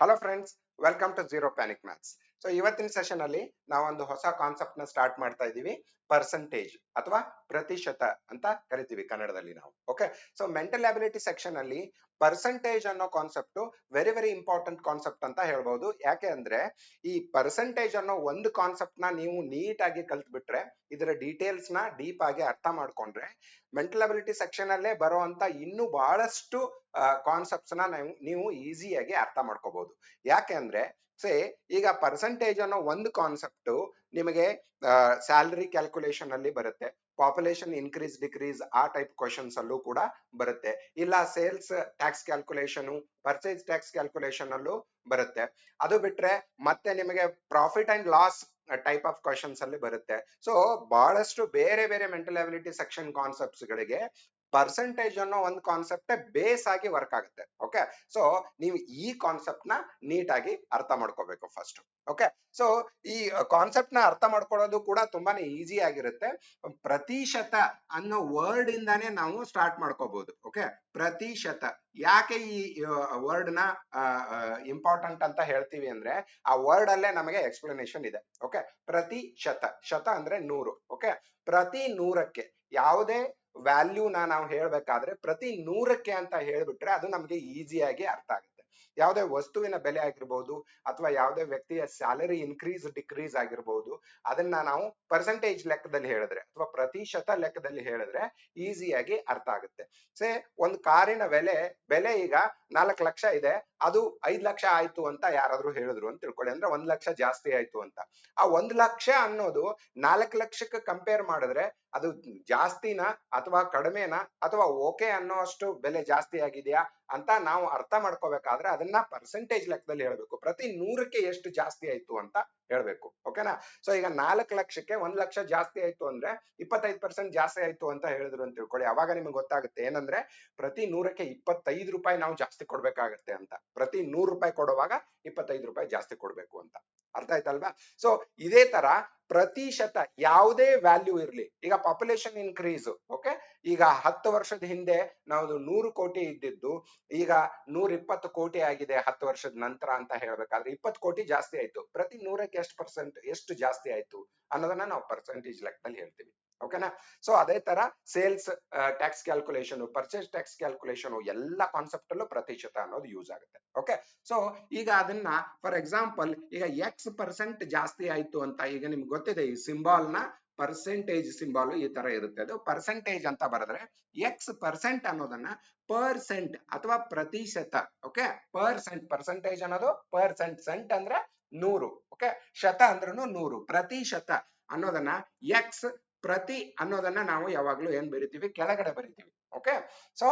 Hello friends, welcome to zero panic maths. So ಇವತ್ತಿನ session ಅಲ್ಲಿ ನಾವೊಂದು ಹೊಸ ಕಾನ್ಸೆಪ್ಟ್ ನ ಸ್ಟಾರ್ಟ್ ಮಾಡ್ತಾ ಇದೀವಿ. ಪರ್ಸೆಂಟೇಜ್ ಅಥವಾ ಪ್ರತಿಶತ ಅಂತ ಕರಿತೀವಿ ಕನ್ನಡದಲ್ಲಿ ನಾವು. Okay, so mental ability section ಅಲ್ಲಿ ಪರ್ಸೆಂಟೇಜ್ ಅನ್ನೋ concept very very important concept ಅಂತ ಹೇಳ್ಬೋದು. ಯಾಕೆ ಅಂದ್ರೆ ಈ ಪರ್ಸೆಂಟೇಜ್ ಅನ್ನೋ ಒಂದು ಕಾನ್ಸೆಪ್ಟ್ ನ ನೀವು ನೀಟ್ ಆಗಿ ಕಲ್ತ್ಬಿಟ್ರೆ, ಇದರ ಡೀಟೇಲ್ಸ್ ನ ಡೀಪ್ ಆಗಿ ಅರ್ಥ ಮಾಡ್ಕೊಂಡ್ರೆ, ಮೆಂಟಲ್ ಅಬಿಲಿಟಿ ಸೆಕ್ಷನ್ ಅಲ್ಲೇ ಬರುವಂತ ಇನ್ನೂ ಬಹಳಷ್ಟು ಕಾನ್ಸೆಪ್ಟ್ಸ್ ನ ನೀವು ಈಸಿಯಾಗಿ ಅರ್ಥ ಮಾಡ್ಕೋಬಹುದು. ಯಾಕೆ ಅಂದ್ರೆ ಈಗ ಪರ್ಸೆಂಟೇಜ್ ಅನ್ನೋ ಒಂದು ಕಾನ್ಸೆಪ್ಟ್ ನಿಮಗೆ ಸ್ಯಾಲರಿ ಕ್ಯಾಲ್ಕುಲೇಷನ್ ಅಲ್ಲಿ ಬರುತ್ತೆ, ಪಾಪ್ಯುಲೇಷನ್ ಇನ್ಕ್ರೀಸ್ ಡಿಕ್ರೀಸ್ ಆ ಟೈಪ್ ಕ್ವಶನ್ಸ್ ಅಲ್ಲೂ ಕೂಡ ಬರುತ್ತೆ, ಇಲ್ಲ sales tax calculation, purchase tax calculation ಅಲ್ಲೂ ಬರುತ್ತೆ. ಅದು ಬಿಟ್ರೆ ಮತ್ತೆ ನಿಮಗೆ profit and loss type of questions ಅಲ್ಲಿ ಬರುತ್ತೆ. ಸೊ ಬಹಳಷ್ಟು ಬೇರೆ ಬೇರೆ ಮೆಂಟಲ್ ಅಬಿಲಿಟಿ ಸೆಕ್ಷನ್ ಕಾನ್ಸೆಪ್ಟ್ಸ್ ಗಳಿಗೆ ಪರ್ಸೆಂಟೇಜ್ ಅನ್ನೋ ಒಂದು ಕಾನ್ಸೆಪ್ಟ್ ಬೇಸ್ ಆಗಿ ವರ್ಕ್ ಆಗುತ್ತೆ. ಓಕೆ, ಸೊ ನೀವು ಈ ಕಾನ್ಸೆಪ್ಟ್ ನ ನೀಟ್ ಆಗಿ ಅರ್ಥ ಮಾಡ್ಕೋಬೇಕು ಫಸ್ಟ್. ಓಕೆ, ಸೊ ಈ ಕಾನ್ಸೆಪ್ಟ್ ನ ಅರ್ಥ ಮಾಡ್ಕೊಳ್ಳೋದು ಕೂಡ ತುಂಬಾನೇ ಈಸಿ ಆಗಿರುತ್ತೆ. ಪ್ರತಿಶತ ಅನ್ನೋ ವರ್ಡ್ ಇಂದಾನೇ ನಾವು ಸ್ಟಾರ್ಟ್ ಮಾಡ್ಕೋಬಹುದು. ಓಕೆ, ಪ್ರತಿಶತ ಯಾಕೆ ಈ ವರ್ಡ್ ನ ಇಂಪಾರ್ಟೆಂಟ್ ಅಂತ ಹೇಳ್ತೀವಿ ಅಂದ್ರೆ, ಆ ವರ್ಡ್ ಅಲ್ಲೇ ನಮಗೆ ಎಕ್ಸ್ಪ್ಲನೇಷನ್ ಇದೆ. ಓಕೆ, ಪ್ರತಿಶತ, ಶತ ಅಂದ್ರೆ 100. ಓಕೆ, ಪ್ರತಿ 100ಕ್ಕೆ ಯಾವುದೇ ವ್ಯಾಲ್ಯೂನ ನಾವು ಹೇಳ್ಬೇಕಾದ್ರೆ ಪ್ರತಿ 100ಕ್ಕೆ ಅಂತ ಹೇಳ್ಬಿಟ್ರೆ ಅದು ನಮ್ಗೆ ಈಸಿಯಾಗಿ ಅರ್ಥ ಆಗುತ್ತೆ. ಯಾವುದೇ ವಸ್ತುವಿನ ಬೆಲೆ ಆಗಿರ್ಬೋದು ಅಥವಾ ಯಾವುದೇ ವ್ಯಕ್ತಿಯ ಸ್ಯಾಲರಿ ಇನ್ಕ್ರೀಸ್ ಡಿಕ್ರೀಸ್ ಆಗಿರ್ಬೋದು, ಅದನ್ನ ನಾವು ಪರ್ಸೆಂಟೇಜ್ ಲೆಕ್ಕದಲ್ಲಿ ಹೇಳಿದ್ರೆ ಅಥವಾ ಪ್ರತಿಶತ ಲೆಕ್ಕದಲ್ಲಿ ಹೇಳಿದ್ರೆ ಈಸಿಯಾಗಿ ಅರ್ಥ ಆಗುತ್ತೆ. ಒಂದು ಕಾರಿನ ಬೆಲೆ ಈಗ 4 ಲಕ್ಷ ಇದೆ, ಅದು 5 ಲಕ್ಷ ಆಯ್ತು ಅಂತ ಯಾರಾದ್ರೂ ಹೇಳಿದ್ರು ಅಂತ ತಿಳ್ಕೊಳ್ಳಿ, ಅಂದ್ರೆ 1 ಲಕ್ಷ ಜಾಸ್ತಿ ಆಯ್ತು ಅಂತ. ಆ 1 ಲಕ್ಷ ಅನ್ನೋದು 4 ಲಕ್ಷಕ್ಕೆ ಕಂಪೇರ್ ಮಾಡಿದ್ರೆ ಅದು ಜಾಸ್ತಿನಾ ಅಥವಾ ಕಡಿಮೆನಾ ಅಥವಾ ಓಕೆ ಅನ್ನೋ ಅಷ್ಟು ಬೆಲೆ ಜಾಸ್ತಿ ಆಗಿದೆಯಾ ಅಂತ ನಾವು ಅರ್ಥ ಮಾಡ್ಕೋಬೇಕಾದ್ರೆ ಅದನ್ನ ಪರ್ಸೆಂಟೇಜ್ ಲೆಕ್ಕದಲ್ಲಿ ಹೇಳ್ಬೇಕು. ಪ್ರತಿ 100ಕ್ಕೆ ಎಷ್ಟು ಜಾಸ್ತಿ ಆಯ್ತು ಅಂತ ಹೇಳ್ಬೇಕು. ಓಕೆನಾ? ಸೊ ಈಗ 4 ಲಕ್ಷಕ್ಕೆ 1 ಲಕ್ಷ ಜಾಸ್ತಿ ಆಯ್ತು ಅಂದ್ರೆ 25% ಜಾಸ್ತಿ ಆಯ್ತು ಅಂತ ಹೇಳಿದ್ರು ಅಂತ ತಿಳ್ಕೊಳ್ಳಿ. ಅವಾಗ ನಿಮ್ಗೆ ಗೊತ್ತಾಗುತ್ತೆ ಏನಂದ್ರೆ ಪ್ರತಿ 100ಕ್ಕೆ 25 ರೂಪಾಯಿ ನಾವು ಜಾಸ್ತಿ ಕೊಡ್ಬೇಕಾಗತ್ತೆ ಅಂತ. ಪ್ರತಿ 100 ರೂಪಾಯಿ ಕೊಡುವಾಗ 25 ರೂಪಾಯಿ ಜಾಸ್ತಿ ಕೊಡ್ಬೇಕು ಅಂತ. ಅರ್ಥ ಆಯ್ತಲ್ವಾ? ಸೊ ಇದೇ ತರ ಪ್ರತಿಶತ ಯಾವುದೇ ವ್ಯಾಲ್ಯೂ ಇರ್ಲಿ, ಈಗ ಪಾಪ್ಯುಲೇಷನ್ ಇನ್ಕ್ರೀಸ್. ಓಕೆ, ಈಗ 10 ವರ್ಷದ ಹಿಂದೆ ನಾವು 100 ಕೋಟಿ ಇದ್ದಿದ್ದು ಈಗ 120 ಕೋಟಿ ಆಗಿದೆ 10 ವರ್ಷದ ನಂತರ ಅಂತ ಹೇಳ್ಬೇಕಾದ್ರೆ 20 ಕೋಟಿ ಜಾಸ್ತಿ ಆಯ್ತು. ಪ್ರತಿ 100ಕ್ಕೆ ಎಷ್ಟು ಜಾಸ್ತಿ ಆಯ್ತು ಅನ್ನೋದನ್ನ ನಾವು ಪರ್ಸೆಂಟೇಜ್ ಲೆಕ್ಕದಲ್ಲಿ ಹೇಳ್ತೀವಿ. ಓಕೆನಾ? ಸೊ ಅದೇ ತರ sales tax calculation, purchase tax calculation ಎಲ್ಲ ಕಾನ್ಸೆಪ್ಟ್ ಅಲ್ಲೂ ಪ್ರತಿಶತ ಅನ್ನೋದು ಯೂಸ್ ಆಗುತ್ತೆ. ಓಕೆ, ಸೊ ಈಗ ಅದನ್ನ ಫಾರ್ ಎಕ್ಸಾಂಪಲ್ ಈಗ X% ಜಾಸ್ತಿ ಆಯ್ತು ಅಂತ ಈಗ ನಿಮ್ಗೆ ಗೊತ್ತಿದೆ, ಈ ಸಿಂಬಾಲ್ ನ ಪರ್ಸೆಂಟೇಜ್ ಸಿಂಬಾಲ್ ಈ ತರ ಇರುತ್ತೆ. ಅದು ಪರ್ಸೆಂಟೇಜ್ ಅಂತ ಬರೆದ್ರೆ X% ಅನ್ನೋದನ್ನ ಪರ್ಸೆಂಟ್ ಅಥವಾ ಪ್ರತಿಶತ. ಓಕೆ, ಪರ್ಸೆಂಟೇಜ್ ಅನ್ನೋದು ಸೆಂಟ್ ಅಂದ್ರೆ 100. ಓಕೆ, ಶತ ಅಂದ್ರೂ 100. ಪ್ರತಿಶತ ಅನ್ನೋದನ್ನ ಎಕ್ಸ್ ಪ್ರತಿ ಅನ್ನೋದನ್ನ ನಾವು ಯಾವಾಗ್ಲೂ ಏನ್ ಬರಿತೀವಿ, ಕೆಳಗಡೆ ಬರಿತೀವಿ. ಓಕೆ, ಸೊ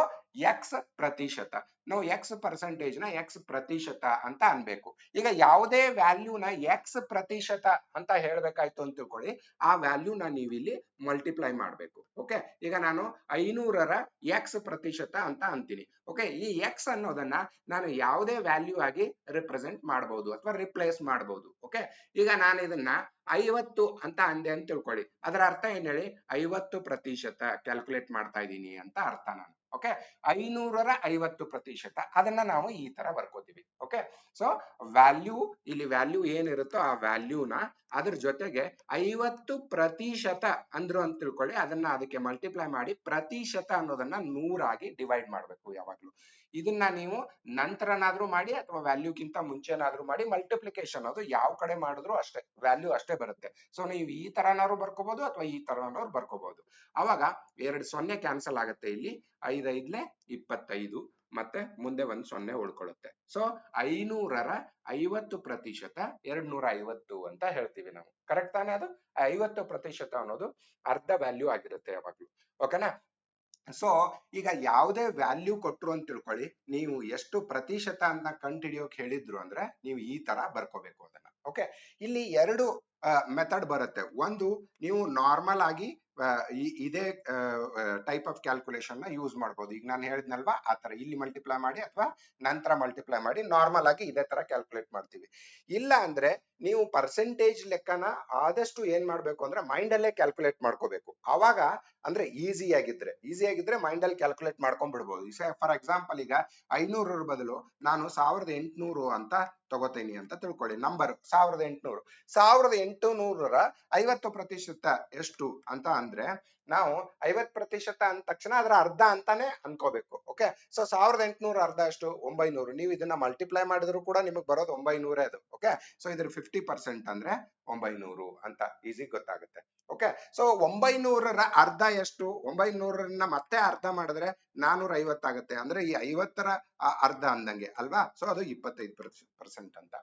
ಎಕ್ಸ್ ಪ್ರತಿಶತ, ನಾವು X% ನ X ಪ್ರತಿಶತ ಅಂತ ಅನ್ಬೇಕು. ಈಗ ಯಾವುದೇ ವ್ಯಾಲ್ಯೂನ X ಪ್ರತಿಶತ ಅಂತ ಹೇಳ್ಬೇಕಾಯ್ತು ಅಂತ ತಿಳ್ಕೊಳ್ಳಿ, ಆ ವ್ಯಾಲ್ಯೂನ ನೀವು ಇಲ್ಲಿ ಮಲ್ಟಿಪ್ಲೈ ಮಾಡ್ಬೇಕು. ಓಕೆ, ಈಗ ನಾನು 500ರ X ಪ್ರತಿಶತ ಅಂತ ಅಂತೀನಿ. ಓಕೆ, ಈ X ಅನ್ನೋದನ್ನ ನಾನು ಯಾವುದೇ ವ್ಯಾಲ್ಯೂ ಆಗಿ ರಿಪ್ರೆಸೆಂಟ್ ಮಾಡಬಹುದು ಅಥವಾ ರಿಪ್ಲೇಸ್ ಮಾಡಬಹುದು. ಓಕೆ, ಈಗ ನಾನು ಇದನ್ನ 50 ಅಂತ ಅಂದೆ ಅಂತ ತಿಳ್ಕೊಳ್ಳಿ, ಅದರ ಅರ್ಥ ಏನ್ ಹೇಳಿ, 50% ಕ್ಯಾಲ್ಕುಲೇಟ್ ಮಾಡ್ತಾ ಇದ್ದೀನಿ ಅಂತ ಅರ್ಥ ನಾನು. ಓಕೆ, 500ರ 50%, ಅದನ್ನ ನಾವು ಈ ತರ ಬರ್ಕೋತೀವಿ. ಓಕೆ, ಸೊ ವ್ಯಾಲ್ಯೂ, ಇಲ್ಲಿ ವ್ಯಾಲ್ಯೂ ಏನಿರುತ್ತೋ ಆ ವ್ಯಾಲ್ಯೂನ ಅದ್ರ ಜೊತೆಗೆ 50% ಅಂದ್ರು ಅಂತ ತಿಳ್ಕೊಳ್ಳಿ, ಅದನ್ನ ಅದಕ್ಕೆ ಮಲ್ಟಿಪ್ಲೈ ಮಾಡಿ ಪ್ರತಿಶತ ಅನ್ನೋದನ್ನ 100 ಆಗಿ ಡಿವೈಡ್ ಮಾಡ್ಬೇಕು ಯಾವಾಗ್ಲೂ. ಇದನ್ನ ನೀವು ನಂತರನಾದ್ರೂ ಮಾಡಿ ಅಥವಾ ವ್ಯಾಲ್ಯೂಗಿಂತ ಮುಂಚೆನಾದ್ರೂ ಮಾಡಿ, ಮಲ್ಟಿಪ್ಲಿಕೇಶನ್ ಅದು ಯಾವ ಕಡೆ ಮಾಡಿದ್ರು ಅಷ್ಟೇ ವ್ಯಾಲ್ಯೂ ಅಷ್ಟೇ ಬರುತ್ತೆ. ಸೊ ನೀವು ಈ ತರನಾದ್ರು ಬರ್ಕೋಬಹುದು ಅಥವಾ ಈ ತರನಾದ್ರು ಬರ್ಕೋಬಹುದು. ಅವಾಗ 2 0 ಕ್ಯಾನ್ಸಲ್ ಆಗುತ್ತೆ. ಇಲ್ಲಿ 5 5 25 ಮತ್ತೆ ಮುಂದೆ ಒಂದು 0 ಉಳ್ಕೊಳ್ಳುತ್ತೆ. ಸೊ 500ರ 50% 250 ಅಂತ ಹೇಳ್ತೀವಿ ನಾವು. ಕರೆಕ್ಟ್ ತಾನೇ? ಅದು 50% ಅನ್ನೋದು ಅರ್ಧ ವ್ಯಾಲ್ಯೂ ಆಗಿರುತ್ತೆ ಯಾವಾಗ್ಲೂ. ಓಕೆನಾ? ಸೊ ಈಗ ಯಾವುದೇ ವ್ಯಾಲ್ಯೂ ಕೊಟ್ರು ಅಂತ ತಿಳ್ಕೊಳ್ಳಿ, ನೀವು ಎಷ್ಟು ಪ್ರತಿಶತ ಅಂತ ಕಂಡುಹಿಡಿಯೋಕೆ ಹೇಳಿದ್ರು ಅಂದ್ರೆ ನೀವು ಈ ತರ ಬರ್ಕೋಬೇಕು ಅದನ್ನ. ಓಕೆ, ಇಲ್ಲಿ 2 ಮೆಥಡ್ ಬರುತ್ತೆ. ಒಂದು, ನೀವು ನಾರ್ಮಲ್ ಆಗಿ ಇದೇ ಟೈಪ್ ಆಫ್ ಕ್ಯಾಲ್ಕುಲೇಷನ್ ನ ಯೂಸ್ ಮಾಡ್ಬೋದು. ಈಗ ನಾನು ಹೇಳಿದ್ನಲ್ವಾ ಆ ತರ ಇಲ್ಲಿ ಮಲ್ಟಿಪ್ಲೈ ಮಾಡಿ ಅಥವಾ ನಂತರ ಮಲ್ಟಿಪ್ಲೈ ಮಾಡಿ ನಾರ್ಮಲ್ ಆಗಿ ಇದೇ ತರ ಕ್ಯಾಲ್ಕುಲೇಟ್ ಮಾಡ್ತೀವಿ. ಇಲ್ಲ ಅಂದ್ರೆ ನೀವು ಪರ್ಸೆಂಟೇಜ್ ಲೆಕ್ಕನ ಆದಷ್ಟು ಏನ್ ಮಾಡ್ಬೇಕು ಅಂದ್ರೆ ಮೈಂಡ್ ಅಲ್ಲೇ ಕ್ಯಾಲ್ಕುಲೇಟ್ ಮಾಡ್ಕೋಬೇಕು. ಅವಾಗ ಅಂದ್ರೆ ಈಸಿ ಆಗಿದ್ರೆ ಮೈಂಡ್ ಅಲ್ಲಿ ಕ್ಯಾಲ್ಕುಲೇಟ್ ಮಾಡ್ಕೊಂಡ್ ಬಿಡ್ಬೋದು. ಫಾರ್ ಎಕ್ಸಾಂಪಲ್ ಈಗ 500 ಬದಲು ನಾನು 1800 ಅಂತ ತಗೋತೀನಿ ಅಂತ ತಿಳ್ಕೊಳ್ಳಿ. ನಂಬರ್ 1800. 1800ರ 50% ಎಷ್ಟು ಅಂತ ಅಂದ್ರೆ ನಾವು 50% ಅಂದ ತಕ್ಷಣ ಅದರ ಅರ್ಧ ಅಂತಾನೆ ಅನ್ಕೋಬೇಕು. ಓಕೆ, ಸೊ 1800 ಅರ್ಧ ಎಷ್ಟು? 900. ನೀವು ಇದನ್ನ ಮಲ್ಟಿಪ್ಲೈ ಮಾಡಿದ್ರು ಕೂಡ ನಿಮಗೆ ಬರೋದು 900 ಅದು. ಓಕೆ, ಸೊ ಇದ್ರ 50% ಅಂದ್ರೆ 900 ಅಂತ ಈಸಿ ಗೊತ್ತಾಗುತ್ತೆ. ಓಕೆ, ಸೊ 900ರ ಅರ್ಧ ಎಷ್ಟು? 900ರನ್ನ ಮತ್ತೆ ಅರ್ಧ ಮಾಡಿದ್ರೆ 450 ಆಗುತ್ತೆ. ಅಂದ್ರೆ ಈ 50ರ ಅರ್ಧ ಅಂದಂಗೆ ಅಲ್ವಾ? ಸೊ ಅದು 25% ಅಂತ.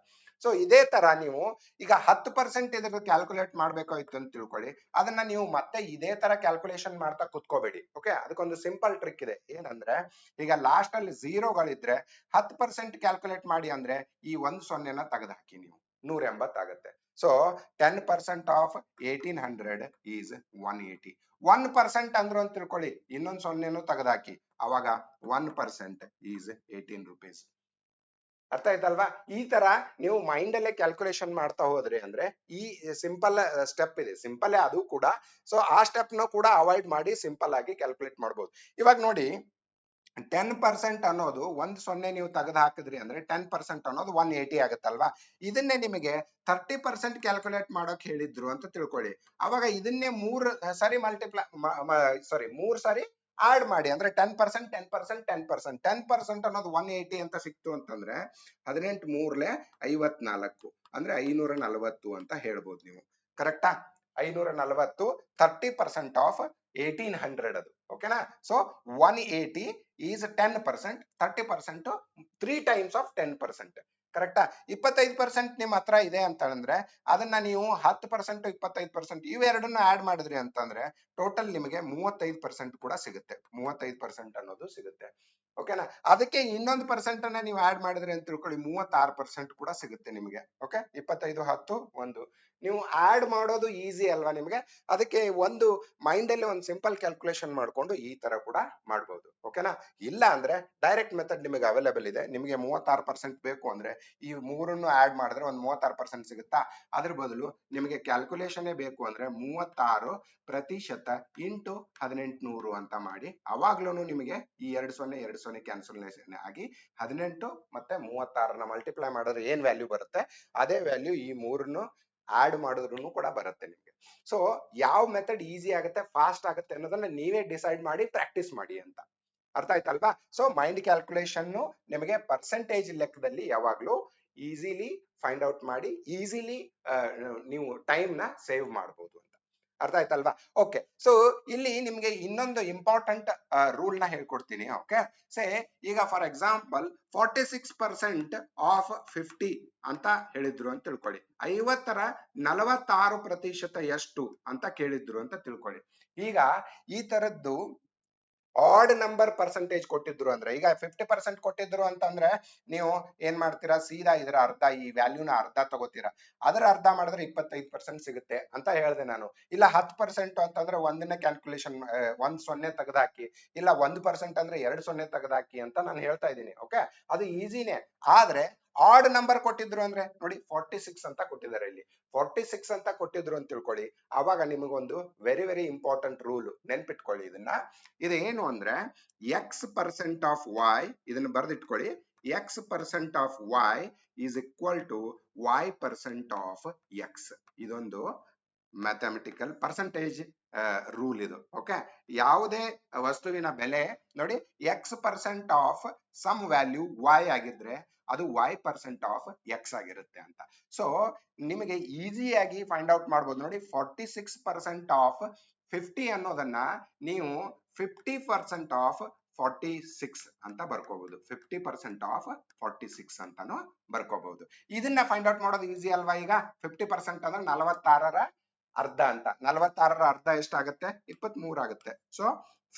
ಸೊ ಇದೇ ತರ ನೀವು ಈಗ 10% ಇದ್ರ ಕ್ಯಾಲ್ಕುಲೇಟ್ ಮಾಡ್ಬೇಕಾಯ್ತು ಅಂತ ತಿಳ್ಕೊಳ್ಳಿ. ಅದನ್ನ ನೀವು ಮತ್ತೆ ಇದೇ ತರ ಕ್ಯಾಲ್ಕುಲೇಷನ್ ಮಾಡ್ತಾ ಕುತ್ಕೋಬೇಡಿ. ಓಕೆ, ಅದಕ್ಕೊಂದು ಸಿಂಪಲ್ ಟ್ರಿಕ್ ಇದೆ. ಏನಂದ್ರೆ ಈಗ ಲಾಸ್ಟ್ ಅಲ್ಲಿ ಝೀರೋಗಳಿದ್ರೆ 10% ಕ್ಯಾಲ್ಕುಲೇಟ್ ಮಾಡಿ ಅಂದ್ರೆ ಈ 1 0ನ ತೆಗೆದು ಹಾಕಿ ನೀವು 180 ಆಗುತ್ತೆ. So 10% of 1800 is 180. 1% ಅಂದ್ರು ಅಂತ ತಿಳ್ಕೊಳ್ಳಿ, ಇನ್ನೊಂದು 0ನು ತೆಗೆದಾಕಿ, ಅವಾಗ 1% ಈಸ್ 18 rupees. ಅರ್ಥ ಆಯ್ತಲ್ವಾ? ಈ ತರ ನೀವು ಮೈಂಡ್ ಅಲ್ಲೇ ಕ್ಯಾಲ್ಕುಲೇಷನ್ ಮಾಡ್ತಾ ಹೋದ್ರಿ ಅಂದ್ರೆ ಈ ಸಿಂಪಲ್ ಸ್ಟೆಪ್ ಇದೆ, ಸಿಂಪಲ್ ಅದು ಕೂಡ. ಸೊ ಆ ಸ್ಟೆಪ್ ನ ಕೂಡ ಅವಾಯ್ಡ್ ಮಾಡಿ ಸಿಂಪಲ್ ಆಗಿ ಕ್ಯಾಲ್ಕುಲೇಟ್ ಮಾಡಬಹುದು. ಇವಾಗ ನೋಡಿ 10% ಅನ್ನೋದು 1 0 ನೀವು ತೆಗೆದು ಹಾಕಿದ್ರಿ ಅಂದ್ರೆ 10% ಅನ್ನೋದು 180 ಆಗುತ್ತಲ್ವಾ? ಇದನ್ನೇ ನಿಮಗೆ 30% ಕ್ಯಾಲ್ಕುಲೇಟ್ ಮಾಡೋಕೆ ಹೇಳಿದ್ರು ಅಂತ ತಿಳ್ಕೊಳ್ಳಿ. ಅವಾಗ ಇದನ್ನೇ 3 ಸಾರಿ ಮಲ್ಟಿಪ್ಲೈ ಸಾರಿ 3 ಸಾರಿ ಆಡ್ ಮಾಡಿ ಅಂದ್ರೆ 10% 10% 10% 10% ಅನ್ನೋದು 180 ಅಂತ ಸಿಕ್ತು ಅಂತಂದ್ರೆ 18 3 54 ಅಂದ್ರೆ 540 ಅಂತ ಹೇಳ್ಬೋದು ನೀವು. ಕರೆಕ್ಟಾ? 540 30% ಆಫ್ 1800 ಅದು. ಓಕೆನಾ? So 180 is 10%, 30% 3 times of 10%. ಕರೆಕ್ಟಾ? 25% ನಿಮ್ಮ ಹತ್ರ ಇದೆ ಅಂತ ಅಂದ್ರೆ ಅದನ್ನ ನೀವು 10% 25% ಇವೆರಡನ್ನ ಆಡ್ ಮಾಡಿದ್ರಿ ಅಂತಂದ್ರೆ ಟೋಟಲ್ ನಿಮಗೆ 35% ಕೂಡ ಸಿಗುತ್ತೆ. 35% ಅನ್ನೋದು ಸಿಗುತ್ತೆ. ಓಕೆನಾ? ಅದಕ್ಕೆ ಇನ್ನೊಂದು ಪರ್ಸೆಂಟ್ ಅನ್ನ ನೀವು ಆಡ್ ಮಾಡಿದ್ರಿ ಅಂತ ತಿಳ್ಕೊಳ್ಳಿ, 36% ಕೂಡ ಸಿಗುತ್ತೆ ನಿಮಗೆ. ಓಕೆ, 25 10 1. ನೀವು ಆಡ್ ಮಾಡೋದು ಈಸಿ ಅಲ್ವಾ ನಿಮಗೆ? ಅದಕ್ಕೆ ಒಂದು ಮೈಂಡ್ ಅಲ್ಲಿ ಒಂದು ಸಿಂಪಲ್ ಕ್ಯಾಲ್ಕುಲೇಷನ್ ಮಾಡ್ಕೊಂಡು ಈ ತರ ಕೂಡ ಮಾಡ್ಬೋದು. ಓಕೆನಾ? ಇಲ್ಲ ಅಂದ್ರೆ ಡೈರೆಕ್ಟ್ ಮೆಥಡ್ ನಿಮಗೆ ಅವೈಲೇಬಲ್ ಇದೆ. ನಿಮಗೆ 36% ಬೇಕು ಅಂದ್ರೆ ಈ ಮೂರನ್ನು ಆಡ್ ಮಾಡಿದ್ರೆ ಒಂದು 36% ಸಿಗುತ್ತಾ? ಅದ್ರ ಬದಲು ನಿಮಗೆ ಕ್ಯಾಲ್ಕುಲೇಷನ್ ಬೇಕು ಅಂದ್ರೆ 36% ಇಂಟು 1800 ಅಂತ ಮಾಡಿ, ಅವಾಗ್ಲೂ ನಿಮಗೆ ಈ 20 ಕ್ಯಾನ್ಸಲೇಷನ್ ಆಗಿ 18 ಮತ್ತೆ 36ನ ಮಲ್ಟಿಪ್ಲೈ ಮಾಡಿದ್ರೆ ಏನ್ ವ್ಯಾಲ್ಯೂ ಬರುತ್ತೆ ಅದೇ ವ್ಯಾಲ್ಯೂ ಈ ಮೂರನ್ನು ಆಡ್ ಮಾಡಿದ್ರು ಕೂಡ ಬರುತ್ತೆ ನಿಮಗೆ. ಸೊ ಯಾವ ಮೆಥಡ್ ಈಸಿ ಆಗುತ್ತೆ, ಫಾಸ್ಟ್ ಆಗುತ್ತೆ ಅನ್ನೋದನ್ನ ನೀವೇ ಡಿಸೈಡ್ ಮಾಡಿ ಪ್ರಾಕ್ಟೀಸ್ ಮಾಡಿ ಅಂತ. ಅರ್ಥ ಆಯ್ತಲ್ವಾ? ಸೊ ಮೈಂಡ್ ಕ್ಯಾಲ್ಕುಲೇಷನ್ ನಿಮಗೆ ಪರ್ಸೆಂಟೇಜ್ ಲೆಕ್ಕದಲ್ಲಿ ಯಾವಾಗ್ಲೂ ಈಸಿಲಿ ಫೈಂಡ್ ಔಟ್ ಮಾಡಿ ಈಸಿಲಿ ನೀವು ಟೈಮ್ ನ ಸೇವ್ ಮಾಡಬಹುದು ಅಂತ. ಅರ್ಥ ಆಯ್ತಲ್ವಾ? ಓಕೆ, ಸೊ ಇಲ್ಲಿ ನಿಮ್ಗೆ ಇನ್ನೊಂದು ಇಂಪಾರ್ಟೆಂಟ್ ರೂಲ್ ನ ಹೇಳ್ಕೊಡ್ತೀನಿ. ಓಕೆ, ಸೇ ಈಗ ಫಾರ್ ಎಕ್ಸಾಂಪಲ್ 46% ಆಫ್ 50 ಅಂತ ಹೇಳಿದ್ರು ಅಂತ ತಿಳ್ಕೊಳ್ಳಿ. 50ರ 46% ಎಷ್ಟು ಅಂತ ಕೇಳಿದ್ರು ಅಂತ ತಿಳ್ಕೊಳ್ಳಿ. ಈಗ ಈ ತರದ್ದು ಆಡ್ ನಂಬರ್ ಪರ್ಸೆಂಟೇಜ್ ಕೊಟ್ಟಿದ್ರು ಅಂದ್ರೆ ಈಗ 50% ಕೊಟ್ಟಿದ್ರು ಅಂತಂದ್ರೆ ನೀವು ಏನ್ ಮಾಡ್ತೀರಾ, ಸೀದಾ ಇದರ ಅರ್ಧ ಈ ವ್ಯಾಲ್ಯೂನ ಅರ್ಧ ತಗೋತೀರಾ. ಅದರ ಅರ್ಧ ಮಾಡಿದ್ರೆ 25% ಸಿಗುತ್ತೆ ಅಂತ ಹೇಳಿದೆ ನಾನು. ಇಲ್ಲ 10% ಅಂತಂದ್ರೆ ಒಂದನ್ನ ಕ್ಯಾಲ್ಕುಲೇಷನ್ 1 0 ತೆಗೆದಾಕಿ, ಇಲ್ಲ 1% ಅಂದ್ರೆ 2 0 ತೆಗೆದಾಕಿ ಅಂತ ನಾನು ಹೇಳ್ತಾ ಇದ್ದೀನಿ. ಓಕೆ, ಅದು ಈಸಿನೇ. ಆದ್ರೆ ಆಡ್ ನಂಬರ್ ಕೊಟ್ಟಿದ್ರು ಅಂದ್ರೆ ನೋಡಿ 46 ಅಂತ ಕೊಟ್ಟಿದ್ದಾರೆ ಇಲ್ಲಿ. 46 ಅಂತ ಕೊಟ್ಟಿದ್ರು ಅಂತ ತಿಳ್ಕೊಳ್ಳಿ. ಅವಾಗ ನಿಮಗೊಂದು ವೆರಿ ವೆರಿ ಇಂಪಾರ್ಟೆಂಟ್ ರೂಲ್ ನೆನ್ಪಿಟ್ಕೊಳ್ಳಿ. ಇದೇನು ಅಂದ್ರೆ x% ಆಫ್ y, ಇದನ್ನ ಬರೆದಿಟ್ಕೊಳ್ಳಿ. x% of y is equal to y% of x. ಇದೊಂದು ಮ್ಯಾಥಮೆಟಿಕಲ್ ಪರ್ಸೆಂಟೇಜ್ ರೂಲ್ ಇದು. ಓಕೆ, ಯಾವುದೇ ವಸ್ತುವಿನ ಬೆಲೆ ನೋಡಿ x% of some value y ಆಗಿದ್ರೆ ಅದು y% ಆಫ್ x ಆಗಿರುತ್ತೆ ಅಂತ. ಸೊ ನಿಮಗೆ ಈಸಿಯಾಗಿ ಫೈಂಡ್ ಔಟ್ ಮಾಡ್ಬೋದು. ನೋಡಿ 46% ಆಫ್ 50 ಅನ್ನೋದನ್ನ ನೀವು 50% ಆಫ್ 46 ಅಂತ ಬರ್ಕೋಬಹುದು. 50% ಆಫ್ 46 ಅಂತಾನು ಬರ್ಕೋಬಹುದು. ಇದನ್ನ ಫೈಂಡ್ ಔಟ್ ಮಾಡೋದು ಈಸಿ ಅಲ್ವಾ? ಈಗ 50% ಅಂದ್ರೆ 46ರ ಅರ್ಧ ಅಂತ. 46ರ ಅರ್ಧ ಎಷ್ಟಾಗುತ್ತೆ? 23 ಆಗುತ್ತೆ. So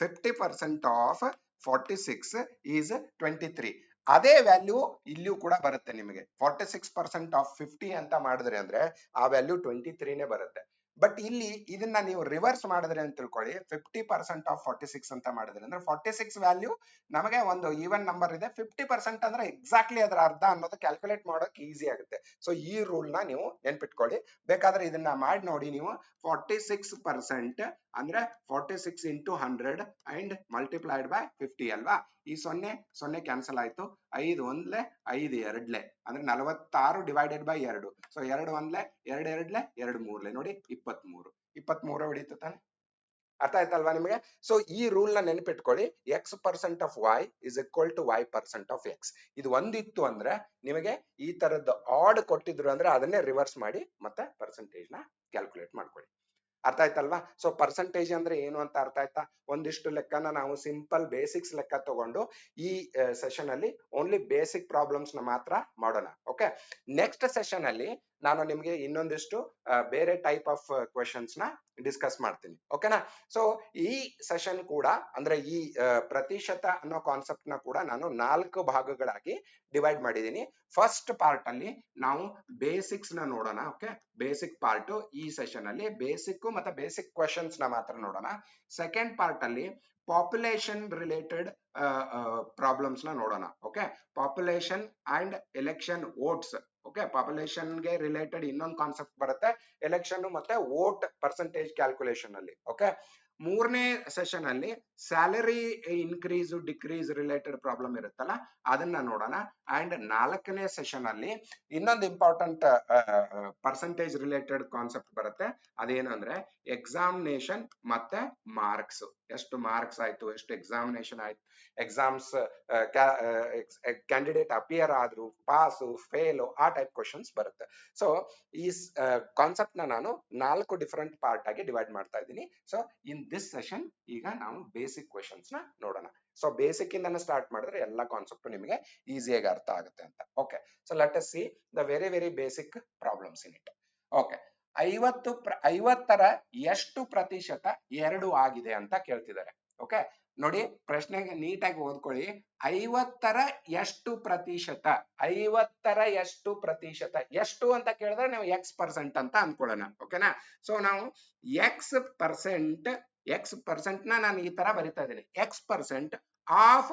50% of 46 is 23. ಅದೇ ವ್ಯಾಲ್ಯೂ ಇಲ್ಲಿಯೂ ಕೂಡ ಬರುತ್ತೆ ನಿಮಗೆ. 46% ಆಫ್ 50 ಅಂತ ಮಾಡಿದ್ರೆ ಅಂದ್ರೆ ಆ ವ್ಯಾಲ್ಯೂ 23ನೇ ಬರುತ್ತೆ. ಬಟ್ ಇಲ್ಲಿ ಇದನ್ನ ನೀವು ರಿವರ್ಸ್ ಮಾಡಿದ್ರೆ ಅಂತ ತಿಳ್ಕೊಳ್ಳಿ 50% ಆಫ್ 46 ಅಂತ ಮಾಡಿದ್ರೆ ಅಂದ್ರೆ 46 ವ್ಯಾಲ್ಯೂ ನಮಗೆ ಒಂದು ಈವನ್ ನಂಬರ್ ಇದೆ 50% ಅಂದ್ರೆ ಎಕ್ಸಾಕ್ಟ್ಲಿ ಅದರ ಅರ್ಧ ಅನ್ನೋದು ಕ್ಯಾಲ್ಕುಲೇಟ್ ಮಾಡೋಕೆ ಈಸಿ ಆಗುತ್ತೆ. ಸೊ ಈ ರೂಲ್ ನ ನೀವು ನೆನ್ಪಿಟ್ಕೊಳ್ಳಿ. ಬೇಕಾದ್ರೆ ಇದನ್ನ ಮಾಡಿ ನೋಡಿ ನೀವು 46% ಅಂದ್ರೆ 46 ಇಂಟು 100 ಅಂಡ್ ಮಲ್ಟಿಪ್ಲೈಡ್ ಬೈ 50 ಅಲ್ವಾ. ಈ 0 ಕ್ಯಾನ್ಸಲ್ ಆಯ್ತು, 5 ಒಂದ್ಲೆ 5 ಎರಡ್ಲೆ ಅಂದ್ರೆ 46 ಡಿವೈಡೆಡ್ ಬೈ 2. ಸೊ 2 ಒಂದ್ಲೆ 2 ಎರಡ್ಲೆ 2 ಮೂರ್ಲೆ ನೋಡಿ 23 ಹೊಡಿತು ತಾನೆ. ಅರ್ಥ ಆಯ್ತಲ್ವಾ ನಿಮಗೆ? ಸೊ ಈ ರೂಲ್ ನ ನೆನಪಿಟ್ಕೊಳ್ಳಿ, x% of y is equal to y% of x. ಇದು ಒಂದಿತ್ತು ಅಂದ್ರೆ ನಿಮಗೆ ಈ ತರದ್ದು ಆಡ್ ಕೊಟ್ಟಿದ್ರು ಅಂದ್ರೆ ಅದನ್ನೇ ರಿವರ್ಸ್ ಮಾಡಿ ಮತ್ತೆ ಪರ್ಸೆಂಟೇಜ್ ನ ಕ್ಯಾಲ್ಕುಲೇಟ್ ಮಾಡ್ಕೊಳ್ಳಿ. ಅರ್ಥ ಆಯ್ತಲ್ವಾ? ಸೊ ಪರ್ಸೆಂಟೇಜ್ ಅಂದ್ರೆ ಏನು ಅಂತ ಅರ್ಥ ಆಯ್ತಾ? ಒಂದಿಷ್ಟು ಲೆಕ್ಕನ ನಾವು ಸಿಂಪಲ್ ಬೇಸಿಕ್ಸ್ ಲೆಕ್ಕ ತಗೊಂಡು ಈ ಸೆಷನ್ ಅಲ್ಲಿ ಓನ್ಲಿ ಬೇಸಿಕ್ ಪ್ರಾಬ್ಲಮ್ಸ್ ನ ಮಾತ್ರ ಮಾಡೋಣ. ಓಕೆ, ನೆಕ್ಸ್ಟ್ ಸೆಷನ್ ಅಲ್ಲಿ ನಾನು ನಿಮ್ಗೆ ಇನ್ನೊಂದಿಷ್ಟು ಬೇರೆ ಟೈಪ್ ಆಫ್ ಕ್ವೆಶನ್ಸ್ ನ ಡಿಸ್ಕಸ್ ಮಾಡ್ತೀನಿ. ಓಕೆನಾ? ಸೊ ಈ ಸೆಷನ್ ಕೂಡ ಅಂದ್ರೆ ಈ ಪ್ರತಿಶತ ಅನ್ನೋ ಕಾನ್ಸೆಪ್ಟ್ ನ ಕೂಡ ನಾನು 4 ಭಾಗಗಳಾಗಿ ಡಿವೈಡ್ ಮಾಡಿದೀನಿ. ಫಸ್ಟ್ ಪಾರ್ಟ್ ಅಲ್ಲಿ ನಾವು ಬೇಸಿಕ್ಸ್ ನ ನೋಡೋಣ. ಓಕೆ, ಬೇಸಿಕ್ ಪಾರ್ಟ್ ಈ ಸೆಷನ್ ಅಲ್ಲಿ ಬೇಸಿಕ್ ಮತ್ತೆ ಬೇಸಿಕ್ ಕ್ವೆಶನ್ಸ್ ನ ಮಾತ್ರ ನೋಡೋಣ. ಸೆಕೆಂಡ್ ಪಾರ್ಟ್ ಅಲ್ಲಿ ಪಾಪ್ಯುಲೇಷನ್ ರಿಲೇಟೆಡ್ ಪ್ರಾಬ್ಲಮ್ಸ್ ನ ನೋಡೋಣ. Okay, population and election votes. Okay, population ಗೆ ರಿಲೇಟೆಡ್ ಇನ್ನೊಂದು ಕಾನ್ಸೆಪ್ಟ್ ಬರುತ್ತೆ, ಎಲೆಕ್ಷನ್ ಮತ್ತೆ ವೋಟ್ ಪರ್ಸೆಂಟೇಜ್ ಕ್ಯಾಲ್ಕುಲೇಷನ್ ಅಲ್ಲಿ. ಓಕೆ, ಮೂರನೇ ಸೆಷನ್ ಅಲ್ಲಿ salary increase decrease related problem ಇರುತ್ತಲ್ಲ ಅದನ್ನ ನೋಡೋಣ. ಅಂಡ್ 4ನೇ ಸೆಷನ್ ಅಲ್ಲಿ ಇನ್ನೊಂದು ಇಂಪಾರ್ಟೆಂಟ್ ಪರ್ಸೆಂಟೇಜ್ ರಿಲೇಟೆಡ್ ಕಾನ್ಸೆಪ್ಟ್ ಬರುತ್ತೆ. ಅದೇನಂದ್ರೆ ಎಕ್ಸಾಮಿನೇಷನ್ ಮತ್ತೆ ಮಾರ್ಕ್ಸ್. ಎಷ್ಟು ಮಾರ್ಕ್ಸ್ ಆಯ್ತು, ಎಷ್ಟು ಎಕ್ಸಾಮಿನೇಷನ್ ಆಯ್ತು, ಎಕ್ಸಾಮ್ಸ್ ಕ್ಯಾಂಡಿಡೇಟ್ ಅಪಿಯರ್ ಆದ್ರು, ಪಾಸು ಫೇಲು, ಆ ಟೈಪ್ ಕ್ವಶನ್ಸ್ ಬರುತ್ತೆ. ಸೊ ಈ ಕಾನ್ಸೆಪ್ಟ್ ನ ನಾನು 4 ಡಿಫರೆಂಟ್ ಪಾರ್ಟ್ ಆಗಿ ಡಿವೈಡ್ ಮಾಡ್ತಾ ಇದ್ದೀನಿ. ಸೊ ಇನ್ ದಿಸ್ ಸೆಷನ್ ಈಗ ನಾವು ಬೇಸಿಕ್ ಕ್ವೆಶನ್ಸ್ ನ ನೋಡೋಣ. ಸೊ ಬೇಸಿಕ್ ಇಂದ ಸ್ಟಾರ್ಟ್ ಮಾಡಿದ್ರೆ ಎಲ್ಲ ಕಾನ್ಸೆಪ್ಟ್ ನಿಮಗೆ ಈಸಿಯಾಗಿ ಅರ್ಥ ಆಗುತ್ತೆ ಅಂತ. Okay, so let us see the very basic problems in it. Okay, 50ರ ಎಷ್ಟು ಪ್ರತಿಶತ 2 ಆಗಿದೆ ಅಂತ ಕೇಳ್ತಿದ್ದಾರೆ. ಓಕೆ ನೋಡಿ, ಪ್ರಶ್ನೆಗೆ ನೀಟಾಗಿ ಓದ್ಕೊಳ್ಳಿ. 50ರ ಎಷ್ಟು ಪ್ರತಿಶತ, 50ರ ಎಷ್ಟು ಪ್ರತಿಶತ, ಎಷ್ಟು ಅಂತ ಕೇಳಿದ್ರೆ ನಾವು x% ಅಂತ ಅನ್ಕೊಳ್ಳೋಣ. ಓಕೆನಾ? ಸೊ ನಾವು x% ನ ನಾನು ಈ ತರ ಬರಿತಾ ಇದ್ದೀನಿ, x% ಆಫ್